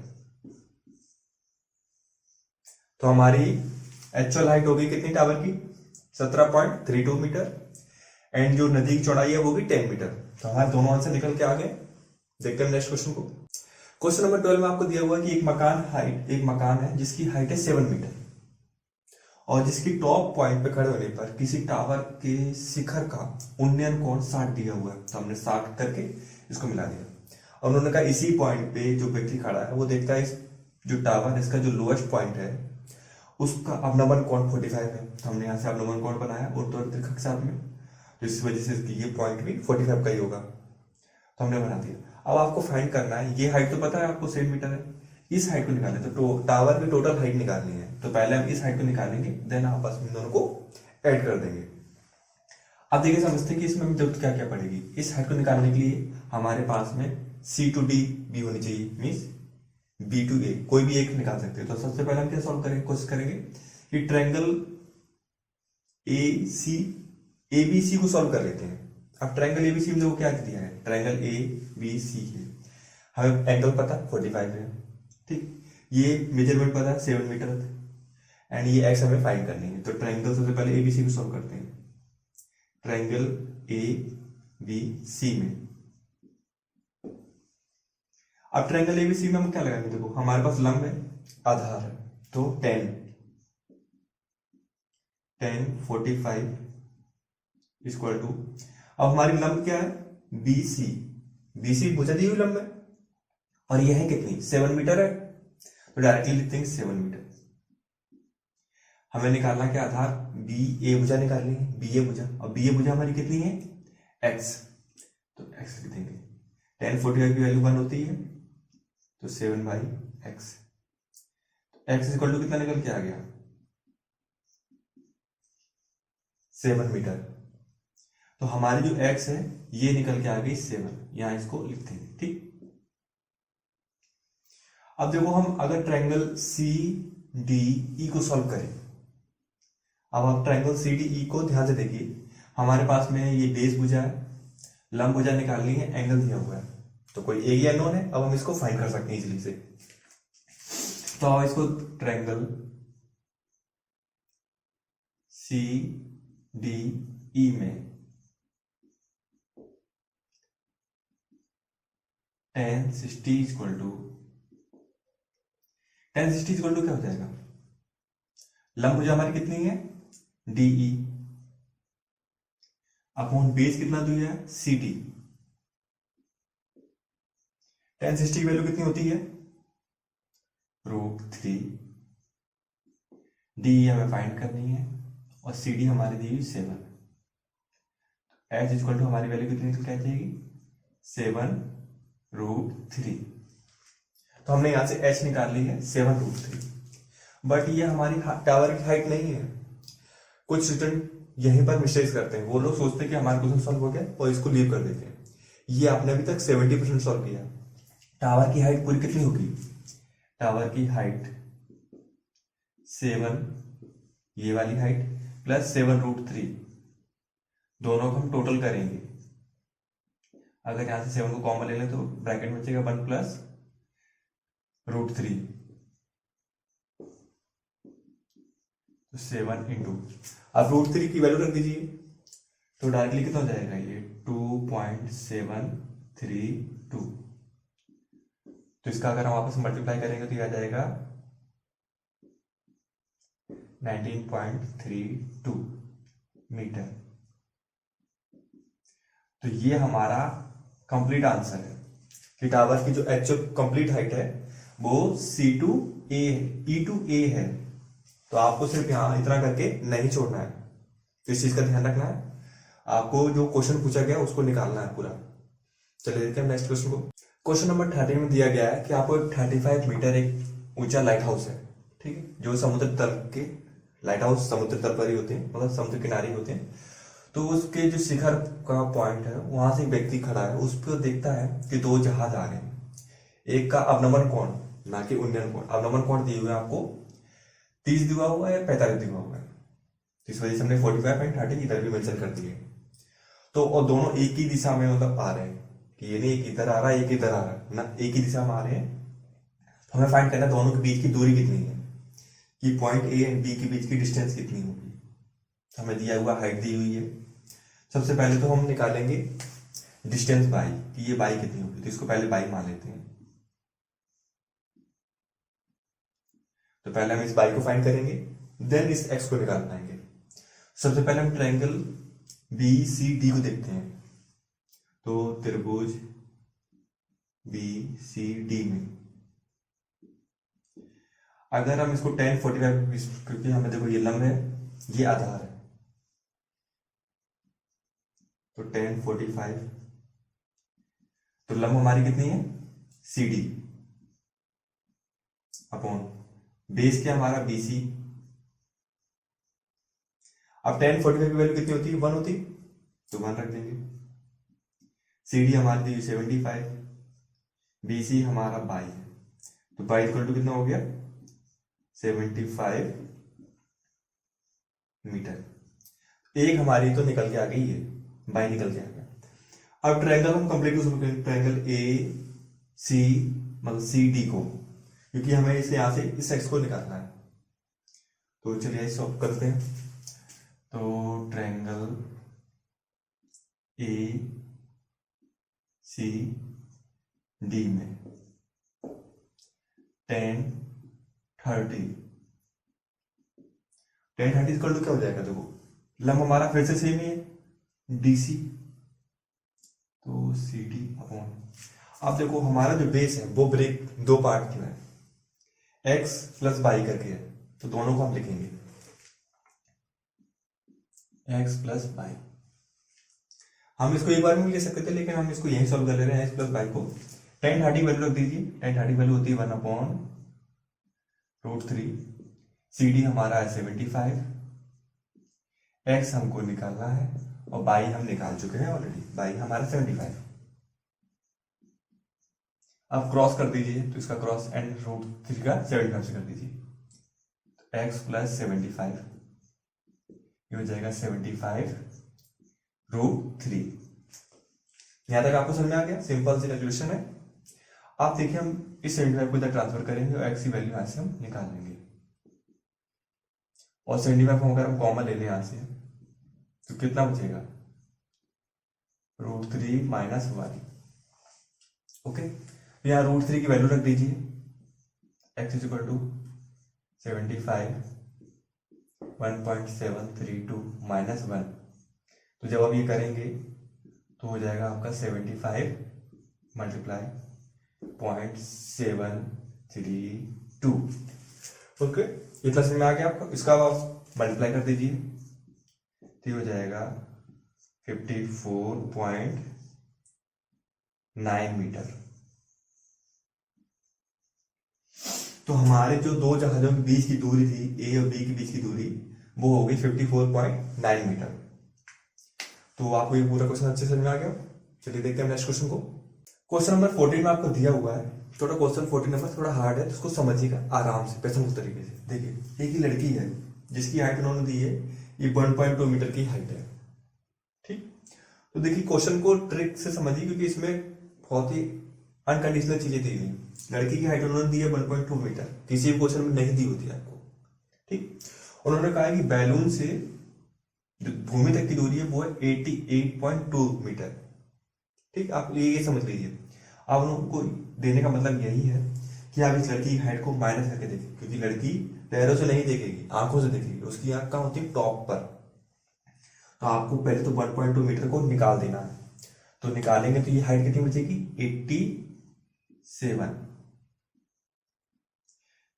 तो हमारी एक्चुअल हाइट होगी कितनी टावर की, 17.32 मीटर, एंड जो नदी की चौड़ाई है वो भी 10 मीटर। तो हमारे दोनों आंसर निकल के आ गए। देखते हैं नेक्स्ट क्वेश्चन को। क्वेश्चन नंबर 12 में आपको दिया हुआ है कि एक मकान है जिसकी हाइट है 7 मीटर, और जिसकी टॉप पॉइंट पे खड़े होने पर किसी टावर के शिखर का उन्नयन कोण 60 दिया हुआ है। तो हमने 60 करके इसको मिला दिया, और उन्होंने कहा इसी पॉइंट पे जो व्यक्ति खड़ा है वो देखता है इस जो टावर, इसका जो लोएस्ट पॉइंट है उसका अवनमन कोण 45 है। तो हमने यहाँ से अवनमन कोण बनाया और त्रिज्या के साथ में, तो इस वजह से ये पॉइंट भी 45 का ही होगा। तो हमने बना दिया। अब आपको फाइंड करना है, ये हाइट तो पता है आपको 7 मीटर है, इस हाइट को निकालना है। तो टावर की टोटल हाइट निकालनी है, तो पहले हम इस हाइट को निकालेंगे, देन आपस में दोनों को ऐड कर देंगे। अब देखिए समझते हैं कि इसमें हमें जरूरत क्या क्या पड़ेगी। इस हाइट को निकालने के लिए हमारे पास में C to D भी होनी चाहिए, मीन्स B to A, कोई भी एक निकाल सकते हैं। तो सबसे पहले हम क्या सॉल्व करेंगे, कोशिश करेंगे कि ट्रायंगल ABC को सॉल्व कर लेते हैं। अब ट्रायंगल ABC में देखो क्या दिया है, ट्रायंगल ABC है, हमें एंगल पता 45 है, ठीक, ये मेजरमेंट पता है 7 मीटर है, एंड ये x हमें फाइंड करनी है। तो ट्रायंगल सबसे पहले ABC को सॉल्व करते हैं। ट्रायंगल ABC में, अब ट्रायंगल ABC में हम क्या लगाएंगे, देखो हमारे पास लंब है, आधार है, तो 10 45 इक्वल टू, अब हमारी लंब क्या है, BC भुजा दी हुई लंब है, और यह है कितनी, 7 मीटर है। तो डायरेक्टली लिखते हैं 7 मीटर। हमें निकालना क्या, आधार BA भुजा निकालनी है, BA भुजा, और BA भुजा हमारी कितनी है, x, तो x लिख देंगे। 10 45 की वैल्यू 1 होती है, तो 7/x। x इक्वल टू कितना निकल के आ गया, 7 मीटर। तो हमारी जो x है ये निकल के आ गई 7, यहां इसको लिखते हैं। ठीक, अब देखो हम अगर ट्रायंगल सी डी ई को सॉल्व करें, अब आप ट्रायंगल सी डी ई को ध्यान से देखिए। हमारे पास में ये बेस भुजा है, लंब भुजा निकालनी है, एंगल दिया हुआ है, तो कोई एरिया नोन है। अब हम इसको फाइंड कर सकते हैं इजीली से। तो आप इसको ट्रायंगल सी डी ई में tan 60 इक्वल टू क्या हो जाएगा, लंब भुजा हमारी कितनी है, डीई, अपॉन बेस कितना दिया है, सी डी। tan 60 की वैल्यू कितनी होती है, √3। डी हमें फाइंड करनी है और सी डी हमारी दी हुई 7। एच इक्वल टू हमारी वैल्यू कितनी निकल के आ जाएगी, 7√3। तो हमने यहां से एच निकाल ली है 7√3। बट ये हमारी टावर की हाइट नहीं है। कुछ स्टूडेंट यहीं पर मिस्टेक्स करते हैं, वो लोग सोचते हैं कि हमारा क्वेश्चन सॉल्व हो गया और इसको लीव कर देते हैं। ये आपने अभी तक 70% सॉल्व किया। टावर की हाइट पूरी कितनी होगी, टावर की हाइट 7, ये वाली हाइट प्लस 7√3, दोनों को हम टोटल करेंगे। अगर यहां से 7 को कॉमन ले लें तो ब्रैकेट में बचेगा 1 प्लस √3, तो 7 इंटू, अब √3 की वैल्यू रख दीजिए, तो डायरेक्टली कितना हो जाएगा ये 2.732। तो इसका अगर हम वापस मल्टीप्लाई करेंगे तो ये आ जाएगा 19.32 मीटर। तो ये हमारा कंप्लीट आंसर है कि टावर की जो एक्चुअल कंप्लीट हाइट है वो E2A है। तो आपको सिर्फ यहां इतना करके नहीं छोड़ना है, तो इस चीज का ध्यान रखना है। आपको जो क्वेश्चन पूछा गया उसको निकालना है पूरा। चलिए देखते हैं नेक्स्ट क्वेश्चन को। क्वेश्चन नंबर 13 में दिया गया है कि आपको 35 मीटर एक ऊंचा लाइट हाउस है, ठीक है, जो समुद्र तल के, लाइट हाउस समुद्र तल पर ही होते हैं, मतलब समुद्र किनारे ही होते हैं। तो उसके जो शिखर का पॉइंट है वहां से एक व्यक्ति खड़ा है, उस पर देखता है कि 2 जहाज आ रहे हैं। एक का अवनमन कोण, ना कि उन्नयन कोण, अवनमन कोण दिए हुए आपको 30 दिया हुआ है या 45 दिया हुआ है। तो इस वजह से हमने 45 एंड 30 इधर भी मेंशन कर दिए। तो और दोनों एक ही दिशा में मतलब आ रहे हैं, कि ये नहीं एक इधर आ रहा है एक इधर आ रहा है ना, एक ही दिशा में आ रहे हैं। तो हमें फाइंड करना है दोनों के बीच की दूरी कितनी है, कि पॉइंट ए एंड बी के बीच की डिस्टेंस कितनी होगी। हमें दिया हुआ हाइट दी हुई है। सबसे पहले तो हम निकालेंगे डिस्टेंस बाई, कि ये बाई कितनी होगी। तो इसको पहले बाई मान लेते हैं। तो पहले हम इस बाई को फाइंड करेंगे, देन इस एक्स को निकाल पाएंगे। सबसे पहले हम ट्रायंगल BCD को देखते हैं। तो त्रिभुज BCD में अगर हम इसको 10 45, क्योंकि हमें देखो ये लंब है ये आधार है, तो 10 45, तो लंब हमारी कितनी है CD अपॉन बेस क्या हमारा BC। अब 10 45 की वैल्यू कितनी होती है, 1 होती, तो 1 रख देंगे। CD हमारी दी 75, BC हमारा 22 है, तो 22 इक्वल टू कितना हो गया 75 मीटर। एक हमारी तो निकल के आ गई है, बाई निकल के आ गया। अब ट्रायंगल हम कंप्लीट करेंगे, ट्रायंगल AC मतलब CD को, क्योंकि हमें इसे यहां से इस एक्स को निकालना है। तो चलिए सॉल्व करते हैं। तो ट्रायंगल ACD में 10 30 इक्वल टू क्या हो जाएगा, देखो लंब हमारा फिर से सेम ही है DC, तो CD अपॉन, अब देखो हमारा जो बेस है वो ब्रेक 2 पार्ट में है, x प्लस बाई करके है, तो दोनों को हम लिखेंगे x प्लस बाई। हम इसको एक बार में ले सकते थे, लेकिन हम इसको यही सॉल्व कर ले रहे हैं x प्लस बाई को। tan 30 वैल्यू रख दीजिए। tan 30 वैल्यू होती है 1/√3। CD हमारा है 75, x हमको निकालना है और y हम निकाल चुके हैं ऑलरेडी, y हमारा 75। अब क्रॉस कर दीजिए, तो इसका क्रॉस एंड √3 का 75 से कर दीजिए, तो x + 75 ये हो जाएगा 75√3। यहां तक आपको समझ में आ गया? सिंपल सी कैलकुलेशन है। आप देखिए हम इस 75 को इधर ट्रांसफर करेंगे और x की वैल्यू यहां से हम निकाल लेंगे, और 75 को अगर हम कॉमन ले लें यहां से तो कितना बचेगा? √3 - 1। ओके, तो यहाँ √3 की वैल्यू रख दीजिए, x = 75 1.732 - 1। तो जब आप ये करेंगे तो हो जाएगा आपका 75 × 0.732। ओके, इतना समझ में आ गया आपको? इसका आप मल्टीप्लाई कर दीजिए तो हो जाएगा 54.9 मीटर। तो हमारे जो दो जहाजों के बीच की दूरी थी, ए और बी के बीच की दूरी, वो हो गई 54.9 मीटर। तो आपको ये पूरा क्वेश्चन अच्छे से समझ में आ गया? चलिए देखते हैं नेक्स्ट क्वेश्चन को। क्वेश्चन नंबर 14 में आपको दिया हुआ है, थोड़ा क्वेश्चन 14 नंबर थोड़ा हार्ड है, तो उसको समझिएगा आराम से पेशेंस तरीके से। देखिए, एक ही लड़की है जिसकी हाइट उन्होंने दी है, ये 1.2 मीटर की हाइट है, ठीक। तो देखिए क्वेश्चन को ट्रिक से समझिए, क्योंकि इसमें बहुत ही अनकंडीशनल चीजें दी गई। लड़की की हाइट उन्होंने दी है 1.2 मीटर, किसी भी क्वेश्चन में नहीं दी होती आपको, ठीक। उन्होंने कहा है कि बैलून से जो भूमि तक की दूरी है वो है 88.2 मीटर, ठीक। आप ये समझ लीजिए। अब उनको देने का मतलब यही है कि आप इस लड़की की हाइट को माइनस करके देखिए, क्योंकि लड़की पैरों से नहीं देखेगी, आंखों से देखेगी। उसकी आंख कहाँ होती है? टॉप पर। तो आपको पहले तो 1.2 मीटर को निकाल देना है। तो निकालेंगे तो ये हाइट कितनी बचेगी? 87।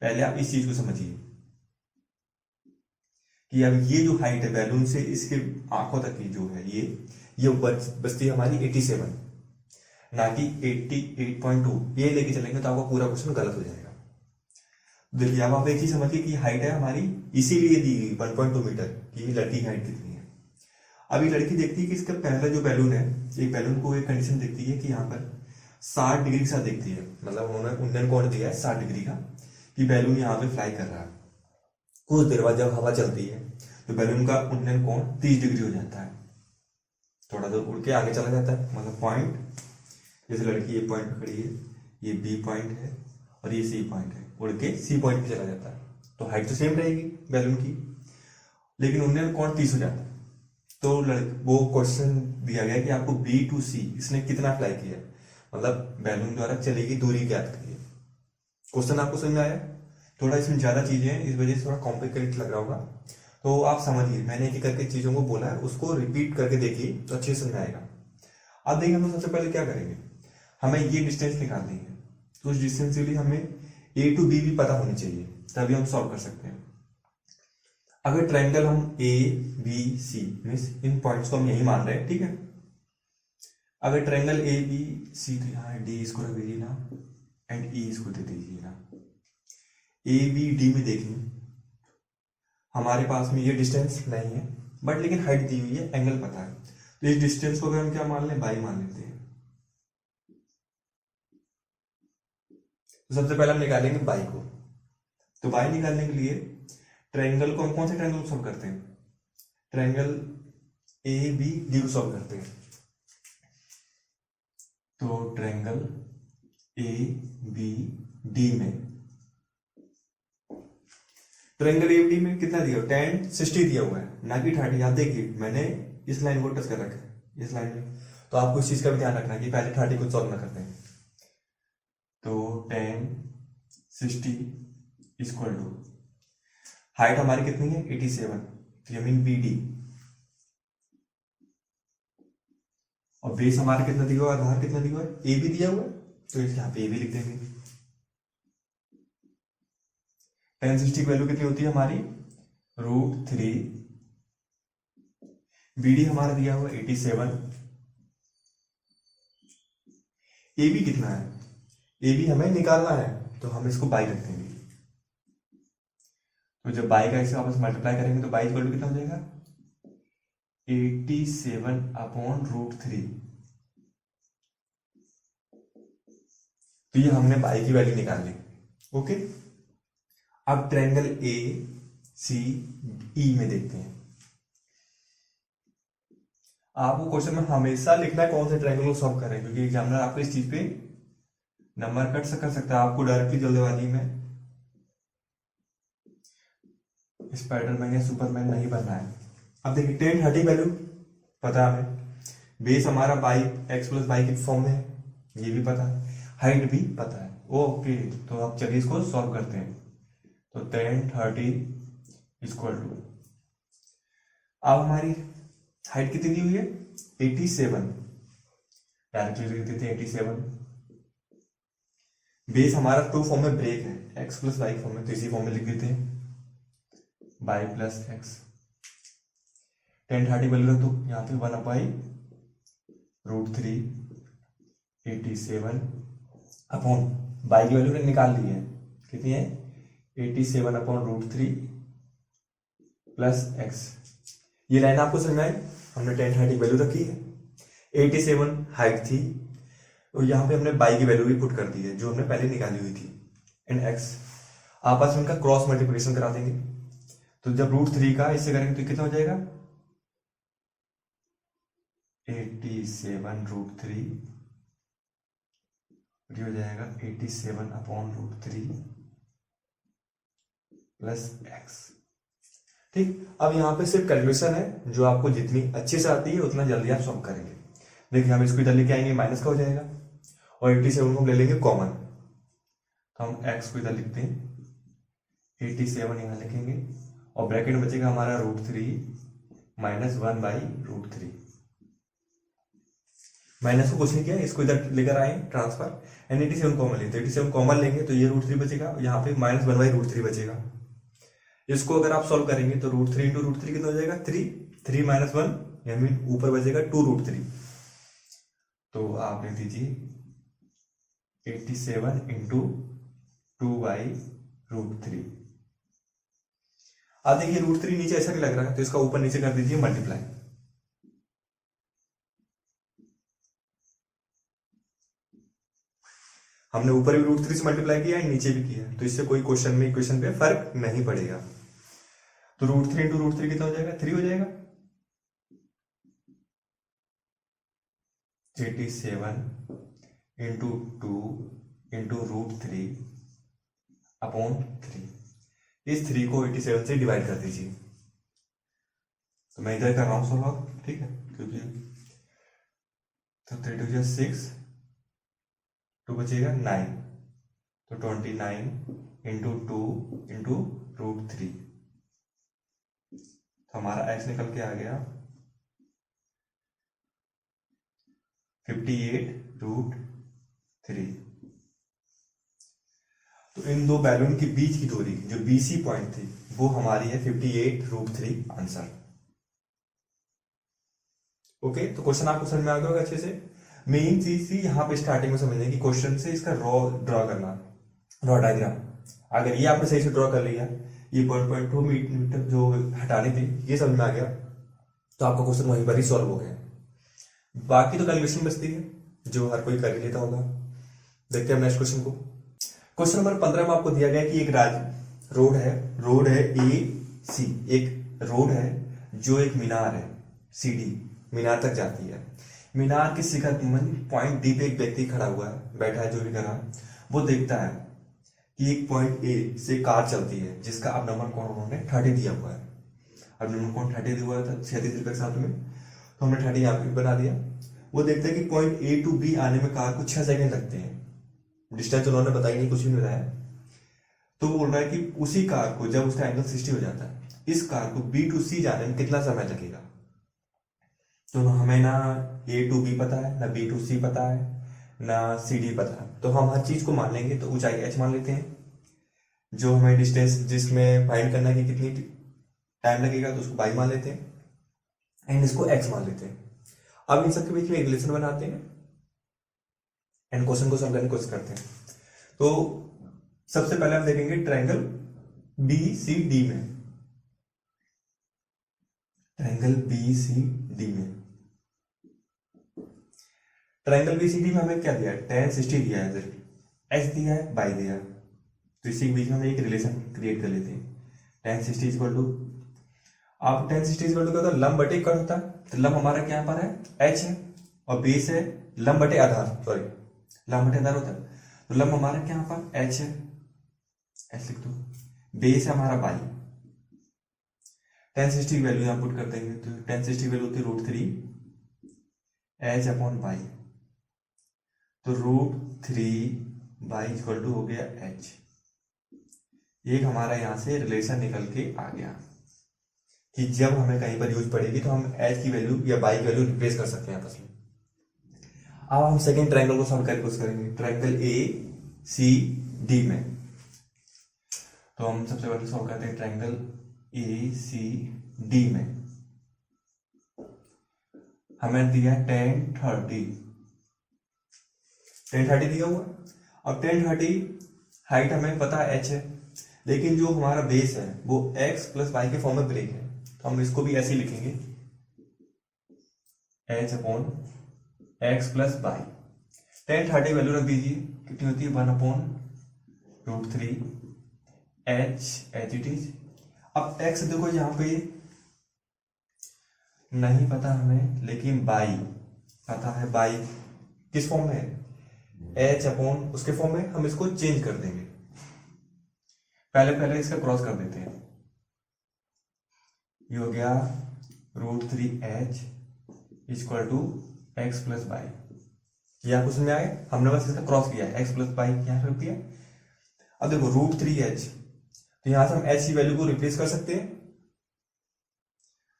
पहले आप इस चीज को समझिए कि अब ये जो हाइट है बैलून से इसके आंखों तक की जो है, ये बचती है हमारी 87, ना कि 88.2। ये लेके चलेंगे तो आपका पूरा क्वेश्चन गलत हो जाएगा। देखिए, अब आप एक चीज समझिए कि हाइट है हमारी इसीलिए दी गई 1.2 मीटर कि लड़की की हाइट कितनी है। अभी लड़की देखती है कि इसका पहला जो बैलून है, एक बैलून को एक कंडीशन देखती है कि यहाँ पर 60 डिग्री के साथ देखती है, मतलब उन्होंने उन्नयन कोण दिया है 60 डिग्री का, कि बैलून यहाँ पे फ्लाई कर रहा है। कुछ देर बाद जब हवा चलती है तो बैलून का उन्नयन कोण 30 डिग्री हो जाता है, थोड़ा दूर उड़ के आगे चला जाता है। मतलब पॉइंट, जैसे लड़की ये पॉइंट पे खड़ी है, ये बी पॉइंट है और ये सी पॉइंट है, उड़ के सी पॉइंट पे चला जाता है। तो हाइट तो सेम रहेगी बैलून की, लेकिन उन्नयन कोण 30 हो जाता है। तो वो क्वेश्चन दिया गया कि आपको बी टू सी इसने कितना फ्लाई किया, मतलब बैलून द्वारा चली गई दूरी ज्ञात करिए। क्वेश्चन आपको समझ में आया? थोड़ा इसमें ज्यादा चीजें हैं, इस वजह से थोड़ा कॉम्प्लिकेटेड लग रहा होगा, तो आप समझिए। मैंने एक एक करके चीजों को बोला है, उसको रिपीट करके देखिए तो अच्छे से समझ आएगा। अब देखिए, हम सबसे पहले क्या करेंगे, हमें ये डिस्टेंस निकालनी है। तो उस डिस्टेंस के लिए हमें ए टू बी भी पता होनी चाहिए, तभी हम सॉल्व कर सकते हैं। अगर ट्रायंगल हम ए बी सी मीन्स इन पॉइंट्स को हम यही मान रहे हैं, ठीक है। अगर ट्रायंगल ए बी सी, तो यहाँ डी इसको रख दीजिए ना, एंड ई इसको दे दीजिए ना। ए बी डी में देखें, हमारे पास में ये डिस्टेंस नहीं है, बट लेकिन हाइट दी हुई है, एंगल पता है। तो इस डिस्टेंस को अगर हम क्या मान लें, बाई मान लेते हैं। तो सबसे पहले हम निकालेंगे बाई को। तो बाई निकालने के लिए ट्रायंगल को हम कौन से ट्रायंगल को सॉल्व करते हैं? ट्रायंगल ए बी डी को सॉल्व करते हैं। तो ट्रायंगल ए बी डी में, ट्रायंगल ए बी में कितना दिया हुआ? tan 60 दिया हुआ है, ना कि 30। आप देखिए मैंने इस लाइन को टच कर रखा है, इस लाइन में। तो आपको इस चीज का भी ध्यान रखना है कि पहले 30 को सॉल्व ना करते हैं। तो tan 60 इक्वल टू, हाइट हमारी कितनी है? 87, तो ये मीन बी डी, और बेस हमारा कितना दिया हुआ है, आधार कितना दिया हुआ है? ए बी दिया हुआ है, तो इस यहाँ पे ए बी लिख देंगे। tan 60 की वैल्यू कितनी होती है हमारी? √3। बी डी हमारा दिया हुआ 87, ए बी कितना है? ए बी हमें निकालना है, तो हम इसको बाई रख देंगे। तो जब बाई का इसे वापस मल्टीप्लाई करेंगे तो बाई इक्वल टू कितना हो जाएगा, 87/√3। तो ये हमने बाई की वैल्यू निकाल ली। ओके, अब ट्रायंगल ए सी ई में देखते हैं। आपको क्वेश्चन में हमेशा लिखना है कौन से ट्रायंगल को सॉल्व करें, क्योंकि एग्जामिनर आपको इस चीज पे नंबर कट कर सकता है। आपको डायरेक्टली जल्दबाजी में स्पाइडरमैन या सुपरमैन नहीं बनना है। अब देखिए 10 30 वैल्यू पता है हमें, बेस हमारा बाई एक्स प्लस बाई के फॉर्म में है, ये भी पता है, हाइट भी पता है। ओके, तो अब चलिए इसको सॉल्व करते हैं। तो 10 30 इक्वल टू, अब हमारी हाइट कितनी दी हुई है, 87, डायरेक्टली लिख देते हैं 87। बेस हमारा टू फॉर्म में ब्रेक है, एक्स प्लस वाई फॉर्म में, तो इसी फॉर्म में लिख देते हैं बाई प्लस एक्स। 10 30 वैल्यू रख दो यहाँ पे, 1/√3 87 अपॉन बाई की वैल्यू निकाल ली है, कितनी है 87/√3 प्लस एक्स। ये लाइन आपको समझ में आई, हमने 10 30 वैल्यू रखी है, 87 हाइट थी, और यहाँ पे हमने बाई की वैल्यू भी पुट कर दी है जो हमने पहले निकाली हुई थी, एंड एक्स। आपस में इनका क्रॉस मल्टीप्लिकेशन करा देंगे, तो जब √3 का इससे करेंगे तो कितना हो जाएगा, 87√3 हो जाएगा 87/√3 प्लस एक्स। ठीक, अब यहाँ पे सिर्फ कैलकुलेशन है, जो आपको जितनी अच्छे से आती है उतना जल्दी आप सॉल्व करेंगे। देखिए हम इसको इधर लेके आएंगे, माइनस का हो जाएगा, और 87 को हम ले लेंगे कॉमन, तो हम x को इधर लिखते हैं, 87 यहाँ लिखेंगे, और ब्रैकेट में बचेगा हमारा √3 माइनस 1/√3। माइनस को कुछ नहीं किया, इसको इधर लेकर आए ट्रांसफर, एंड 87 कॉमन लेते, 87 कॉमन लेंगे तो ये √3 बचेगा, यहाँ पे माइनस 1/√3 बचेगा। इसको अगर आप सॉल्व करेंगे तो √3 × √3 कितना हो जाएगा, 3 माइनस 1, यानी ऊपर बचेगा 2√3। तो आप लिख दीजिए 87 × 2/√3। अब देखिए √3 नीचे ऐसा नहीं लग रहा है, तो इसका ऊपर नीचे कर दीजिए मल्टीप्लाई। हमने ऊपर भी √3 से मल्टीप्लाई किया है, नीचे भी किया है, तो इससे कोई क्वेश्चन में इक्वेशन पे फर्क नहीं पड़ेगा। तो √3 × √3 कितना हो जाएगा, 3 हो जाएगा। 87 × 2 × √3 अपॉन 3। इस 3 को 87 से डिवाइड कर दीजिए। तो मैं इधर कर रहा हूं सॉल्व, ठीक है, क्योंकि तो 3 2 6, 2 बचेगा 9, तो 29 × 2 × √3। तो हमारा x निकल के आ गया 58√3। तो इन दो बैलून के बीच की दूरी जो BC पॉइंट थी वो हमारी है 58√3 आंसर। ओके, तो क्वेश्चन आपको समझ में आ गया होगा अच्छे से। मेन चीज थी यहाँ पे स्टार्टिंग में समझने की, क्वेश्चन से इसका ड्रॉ करना, रॉ डायग्राम। अगर ये आपने सही से ड्रॉ कर लिया, ये 1.2 मीटर जो हटानी थी ये समझ में आ गया, तो आपका क्वेश्चन वहीं पर ही सॉल्व हो गया। बाकी तो कैलकुलेशन बचती है जो हर कोई कर ही लेता होगा। देखते हैं नेक्स्ट क्वेश्चन को। क्वेश्चन नंबर 15 में आपको दिया गया कि एक रोड है AC, एक रोड है जो एक मीनार है CD, मीनार तक जाती है। मीनार के शिखर पॉइंट डी पे एक व्यक्ति खड़ा हुआ है, बैठा है, जो भी करा, वो देखता है कि एक पॉइंट A से कार चलती है जिसका अब नंबर कोण उन्होंने 30 दिया हुआ है। अब नंबर कोण 30 दिया हुआ था 36 के साथ में, तो हमने 30 यहाँ पे बना दिया। वो देखते हैं कि पॉइंट A to B आने में कार को 6 सेकंड लगते हैं। डिस्टेंस उन्होंने बताई नहीं, कुछ भी नहीं बताया। तो वो बोल रहा है कि उसी कार को जब उसका एंगल 60 हो जाता है, इस कार को B to C जाने में कितना समय लगेगा। तो हमें ना A to B पता है, ना B to C पता है, ना CD पता है, तो हम हर चीज को मान लेंगे। तो ऊंचाई h मान लेते हैं, जो हमें डिस्टेंस जिसमें फाइंड करना है कि कितनी टाइम लगेगा तो उसको y मान लेते हैं, एंड इसको x मान लेते हैं। अब इन सबके बीच में एक रिलेशन बनाते हैं एंड क्वेश्चन को सॉल्व करने की कोशिश करते हैं। तो सबसे पहले हम देखेंगे ट्रायंगल BCD में, ट्रायंगल BCD में, ट्रायंगल BCD में हमें क्या दिया है, tan 60 दिया है, x दिया है, y दिया है। तो इसी के बीच में हम एक रिलेशन क्रिएट कर लेते हैं। tan 60 इक्वल टू, आप tan 60 इक्वल टू क्या होता है, लंब बटे कण होता है। तो लंब हमारा क्या पर है, h है, और बेस है लंब बटे आधार, सॉरी लंब बटे आधार होता है। तो लंब हमारा क्या पर h है, h लिख दो, बेस है हमारा y। tan 60 की वैल्यू यहाँ पुट कर देंगे, तो tan 60 की वैल्यू होती है √3 h अपॉन y। तो √3 y इक्वल टू हो गया h। एक हमारा यहां से रिलेशन निकल के आ गया कि जब हमें कहीं पर यूज पड़ेगी तो हम h की वैल्यू या y की वैल्यू रिप्लेस कर सकते हैं आपस में। अब हम सेकंड ट्रायंगल को सॉल्व करके कुछ करेंगे, ट्रायंगल ACD में। तो हम सबसे पहले सॉल्व करते हैं ट्रायंगल ACD में। हमें दिया tan 30 दिया हुआ। अब tan 30 हाइट हमें पता है h है, लेकिन जो हमारा बेस है वो x प्लस वाई के फॉर्म में ब्रेक है, तो हम इसको भी ऐसे ही लिखेंगे, h upon x plus Y. tan 30 value रख दीजिए, कितनी होती है, 1/√3 h एच इट इज। अब x देखो यहाँ पे नहीं पता हमें, लेकिन y पता है। y किस फॉर्म में है, h अपॉन उसके फॉर्म में। हम इसको चेंज कर देंगे, पहले इसका क्रॉस कर देते हैं। ये हो गया √3h equal to x plus Y. ये आपको समझ में आए, हमने बस इसका क्रॉस किया है, x प्लस वाई यहाँ रख दिया। अब देखो √3h, तो यहां से हम h की वैल्यू को रिप्लेस कर सकते हैं।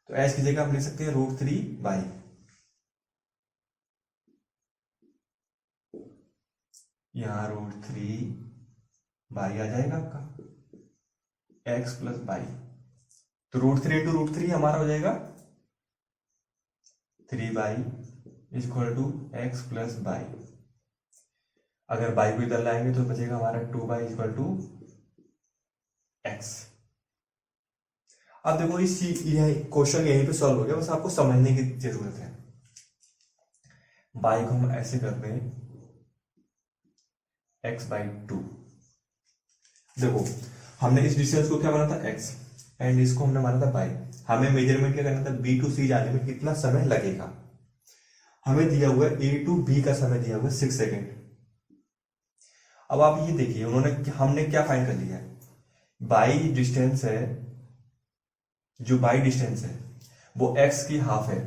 तो h की जगह हम लिख सकते हैं √3y। यहां √3y आ जाएगा आपका, x प्लस वाई। तो √3 इंटू √3 हमारा हो जाएगा 3y equal to x plus Y. अगर y को इधर लाएंगे तो बचेगा हमारा 2y इक्वल टू x। अब देखो इस क्वेश्चन यहीं पे सॉल्व हो गया, बस आपको समझने की जरूरत है। y को हम ऐसे कर दें x/2। देखो हमने इस डिस्टेंस को क्या माना था, x, एंड इसको हमने माना था y। हमें मेजरमेंट क्या करना था, B to C जाने में कितना समय लगेगा। हमें दिया हुआ है A to B का समय दिया हुआ है 6 सेकेंड। अब आप ये देखिए, हमने क्या फाइंड कर लिया है, बाई डिस्टेंस है, जो बाई डिस्टेंस है वो x की हाफ है।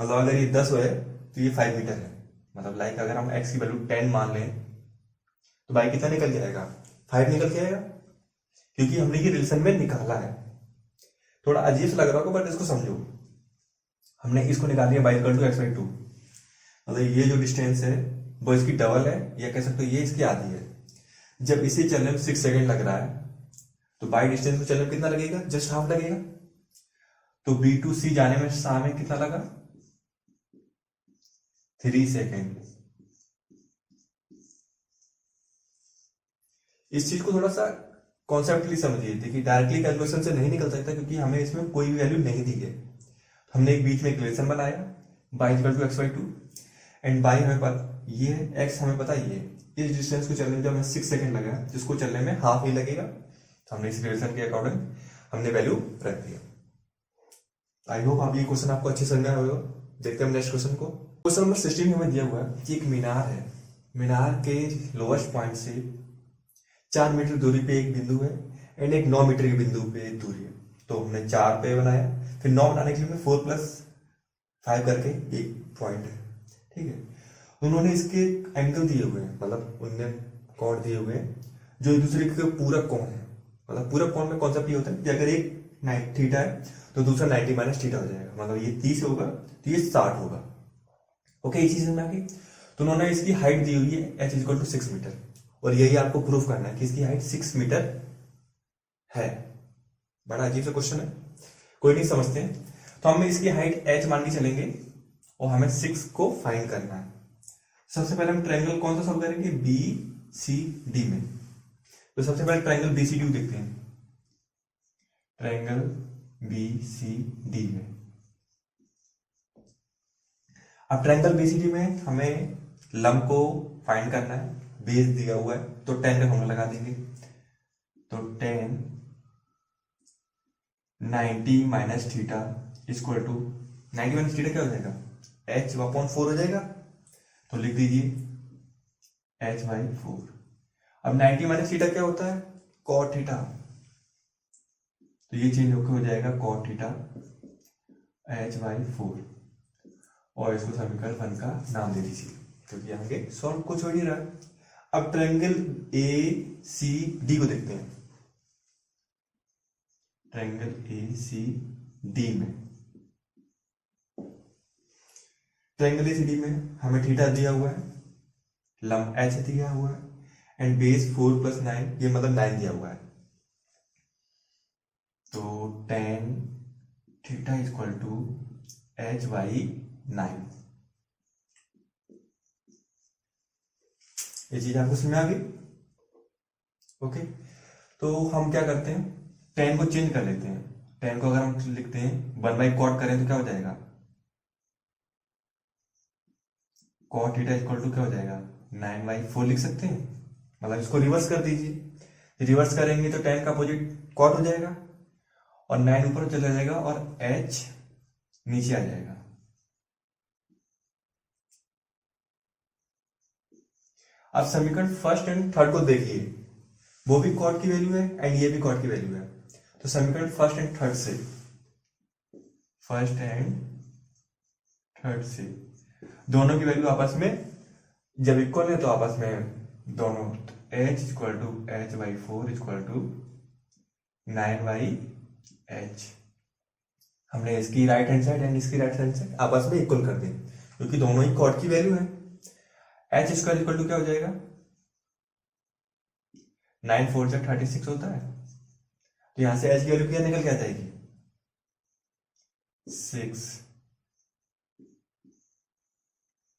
मतलब अगर ये 10 है तो ये 5 मीटर है। मतलब लाइक अगर हम x की वैल्यू 10 मान लें तो बाई कितना निकल जाएगा, 5 निकल के आएगा, क्योंकि हमने ये रिलेशन में निकाला है। थोड़ा अजीब सा लग रहा होगा बट इसको समझो, हमने इसको निकाल लिया y इक्वल टू x/2। मतलब ये जो डिस्टेंस है वो इसकी डबल है, या कह सकते हो ये इसकी आधी है। जब इसे चलने में 6 सेकेंड लग रहा है तो बाई डिस्टेंस को चलने में कितना लगेगा, जस्ट हाफ लगेगा। तो B to C जाने में समय कितना लगा, 3 सेकेंड। इस चीज को थोड़ा सा कॉन्सेप्टली समझिए, देखिए डायरेक्टली कैलकुलेशन से नहीं निकल सकता, क्योंकि हमें इसमें कोई भी वैल्यू नहीं दी है। हमने एक बीच में इक्वेशन बनाया y equal to x/2 and y हमें पता ये है, x हमें पता ये है। इस डिस्टेंस को चलने में जब हमें 6 सेकेंड लगा, जिसको चलने में हाफ ही लगेगा, तो हमने इस रिलेशन के अकॉर्डिंग हमने वैल्यू रख दिया। आई होप आप ये क्वेश्चन आपको अच्छे समझ में आया होगा। देखते हैं नेक्स्ट क्वेश्चन को। क्वेश्चन नंबर 16 में हमें दिया हुआ है कि एक मीनार है, मीनार के लोएस्ट पॉइंट से 4 मीटर दूरी पे एक बिंदु है एंड एक 9 मीटर के बिंदु पे दूरी है। तो हमने 4 पे बनाया, फिर 9 बनाने के लिए 4+5 करके एक पॉइंट है, ठीक है। उन्होंने इसके एंगल दिए हुए हैं, मतलब उनने कोण दिए हुए हैं जो एक दूसरे के पूरक कोण है। मतलब पूरक कोण में कॉन्सेप्ट ये होता है कि अगर एक थीटा है तो दूसरा 90 माइनस थीटा हो जाएगा। मतलब ये 30 होगा तो ये 60 होगा। ओके, ये चीज में आगे तो उन्होंने इसकी हाइट दी हुई है h इक्वल टू 6 मीटर, और यही आपको प्रूफ करना है कि इसकी हाइट 6 मीटर है। बड़ा अजीब सा क्वेश्चन है, कोई नहीं समझते हैं। तो हम इसकी हाइट h मान के चलेंगे और हमें 6 को फाइंड करना है। सबसे पहले हम ट्रायंगल कौन सा सॉल्व करेंगे, सी डी में। तो सबसे पहले ट्रायंगल बी सी डी देखते हैं, ट्रायंगल बी सी डी में। अब ट्रायंगल बी सी डी में हमें लंब को फाइंड करना है, बेस दिया हुआ है तो tan का फॉर्मूला लगा देंगे। तो tan 90 minus theta equal to 90 minus theta क्या हो जाएगा, h/4 हो जाएगा। तो लिख दीजिए h/4। अब 90 माइनस थीटा क्या होता है, cot थीटा। तो ये चेंज होकर हो जाएगा cot थीटा h/4 और इसको समीकरण 1 का नाम दे दीजिए क्योंकि आगे सॉल्व कुछ हो नहीं रहा। अब ट्रायंगल ए सी डी को देखते हैं, ट्रायंगल ए सी डी में। ट्रायंगल ए सी डी में हमें थीटा दिया हुआ है, लंब एच दिया हुआ है एंड बेस 4 + 9, ये मतलब 9 दिया हुआ है। तो tan theta equal to h/9। ये चीज आपको समझ आ गई? ओके, तो हम क्या करते हैं, tan को चेंज कर लेते हैं। tan को अगर हम लिखते हैं 1/cot करें तो क्या हो जाएगा, cot थीटा इक्वल टू क्या हो जाएगा, 9/4 लिख सकते हैं। मतलब इसको रिवर्स कर दीजिए, रिवर्स करेंगे तो tan का अपोजिट cot हो जाएगा और 9 ऊपर चला जाएगा और h नीचे आ जाएगा। अब समीकरण फर्स्ट एंड थर्ड को देखिए, वो भी कॉट की वैल्यू है एंड ये भी कॉट की वैल्यू है। तो समीकरण फर्स्ट एंड थर्ड से, फर्स्ट एंड थर्ड से दोनों की वैल्यू आपस में जब इक्वल है तो आपस में दोनों h equal to h/4 equal to 9/h। हमने इसकी राइट हैंड साइड एंड इसकी राइट हैंड साइड आपस में इक्वल कर दी क्योंकि दोनों ही कॉट की वैल्यू है। h स्क्वायर इक्वल टू क्या हो जाएगा, 9 4 से 36 होता है। तो यहां से h की वैल्यू क्या निकल के आ जाएगी, 6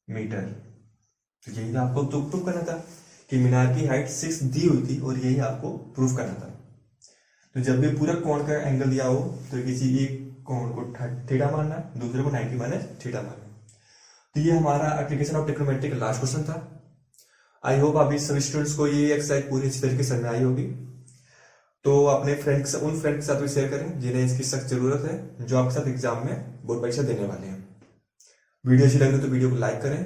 मीटर। तो यही तो आपको प्रूफ करना था कि मीनार की हाइट 6 दी हुई थी और यही आपको प्रूफ करना था। तो जब भी पूरा कोण का एंगल दिया हो तो किसी एक कोण को थीटा मानना है, दूसरे को 90 माइनस थीटा मानना है। तो ये हमारा एप्लीकेशन ऑफ ट्रिग्नोमेट्री का लास्ट क्वेश्चन था। आई होप अभी सभी स्टूडेंट्स को ये एक्सरसाइज पूरी अच्छी तरीके से समझ आई होगी। तो अपने उन फ्रेंड के साथ भी शेयर करें जिन्हें इसकी सख्त जरूरत है, जो आपके साथ एग्जाम में बोर्ड परीक्षा देने वाले हैं। वीडियो अच्छी लगी तो वीडियो को लाइक करें।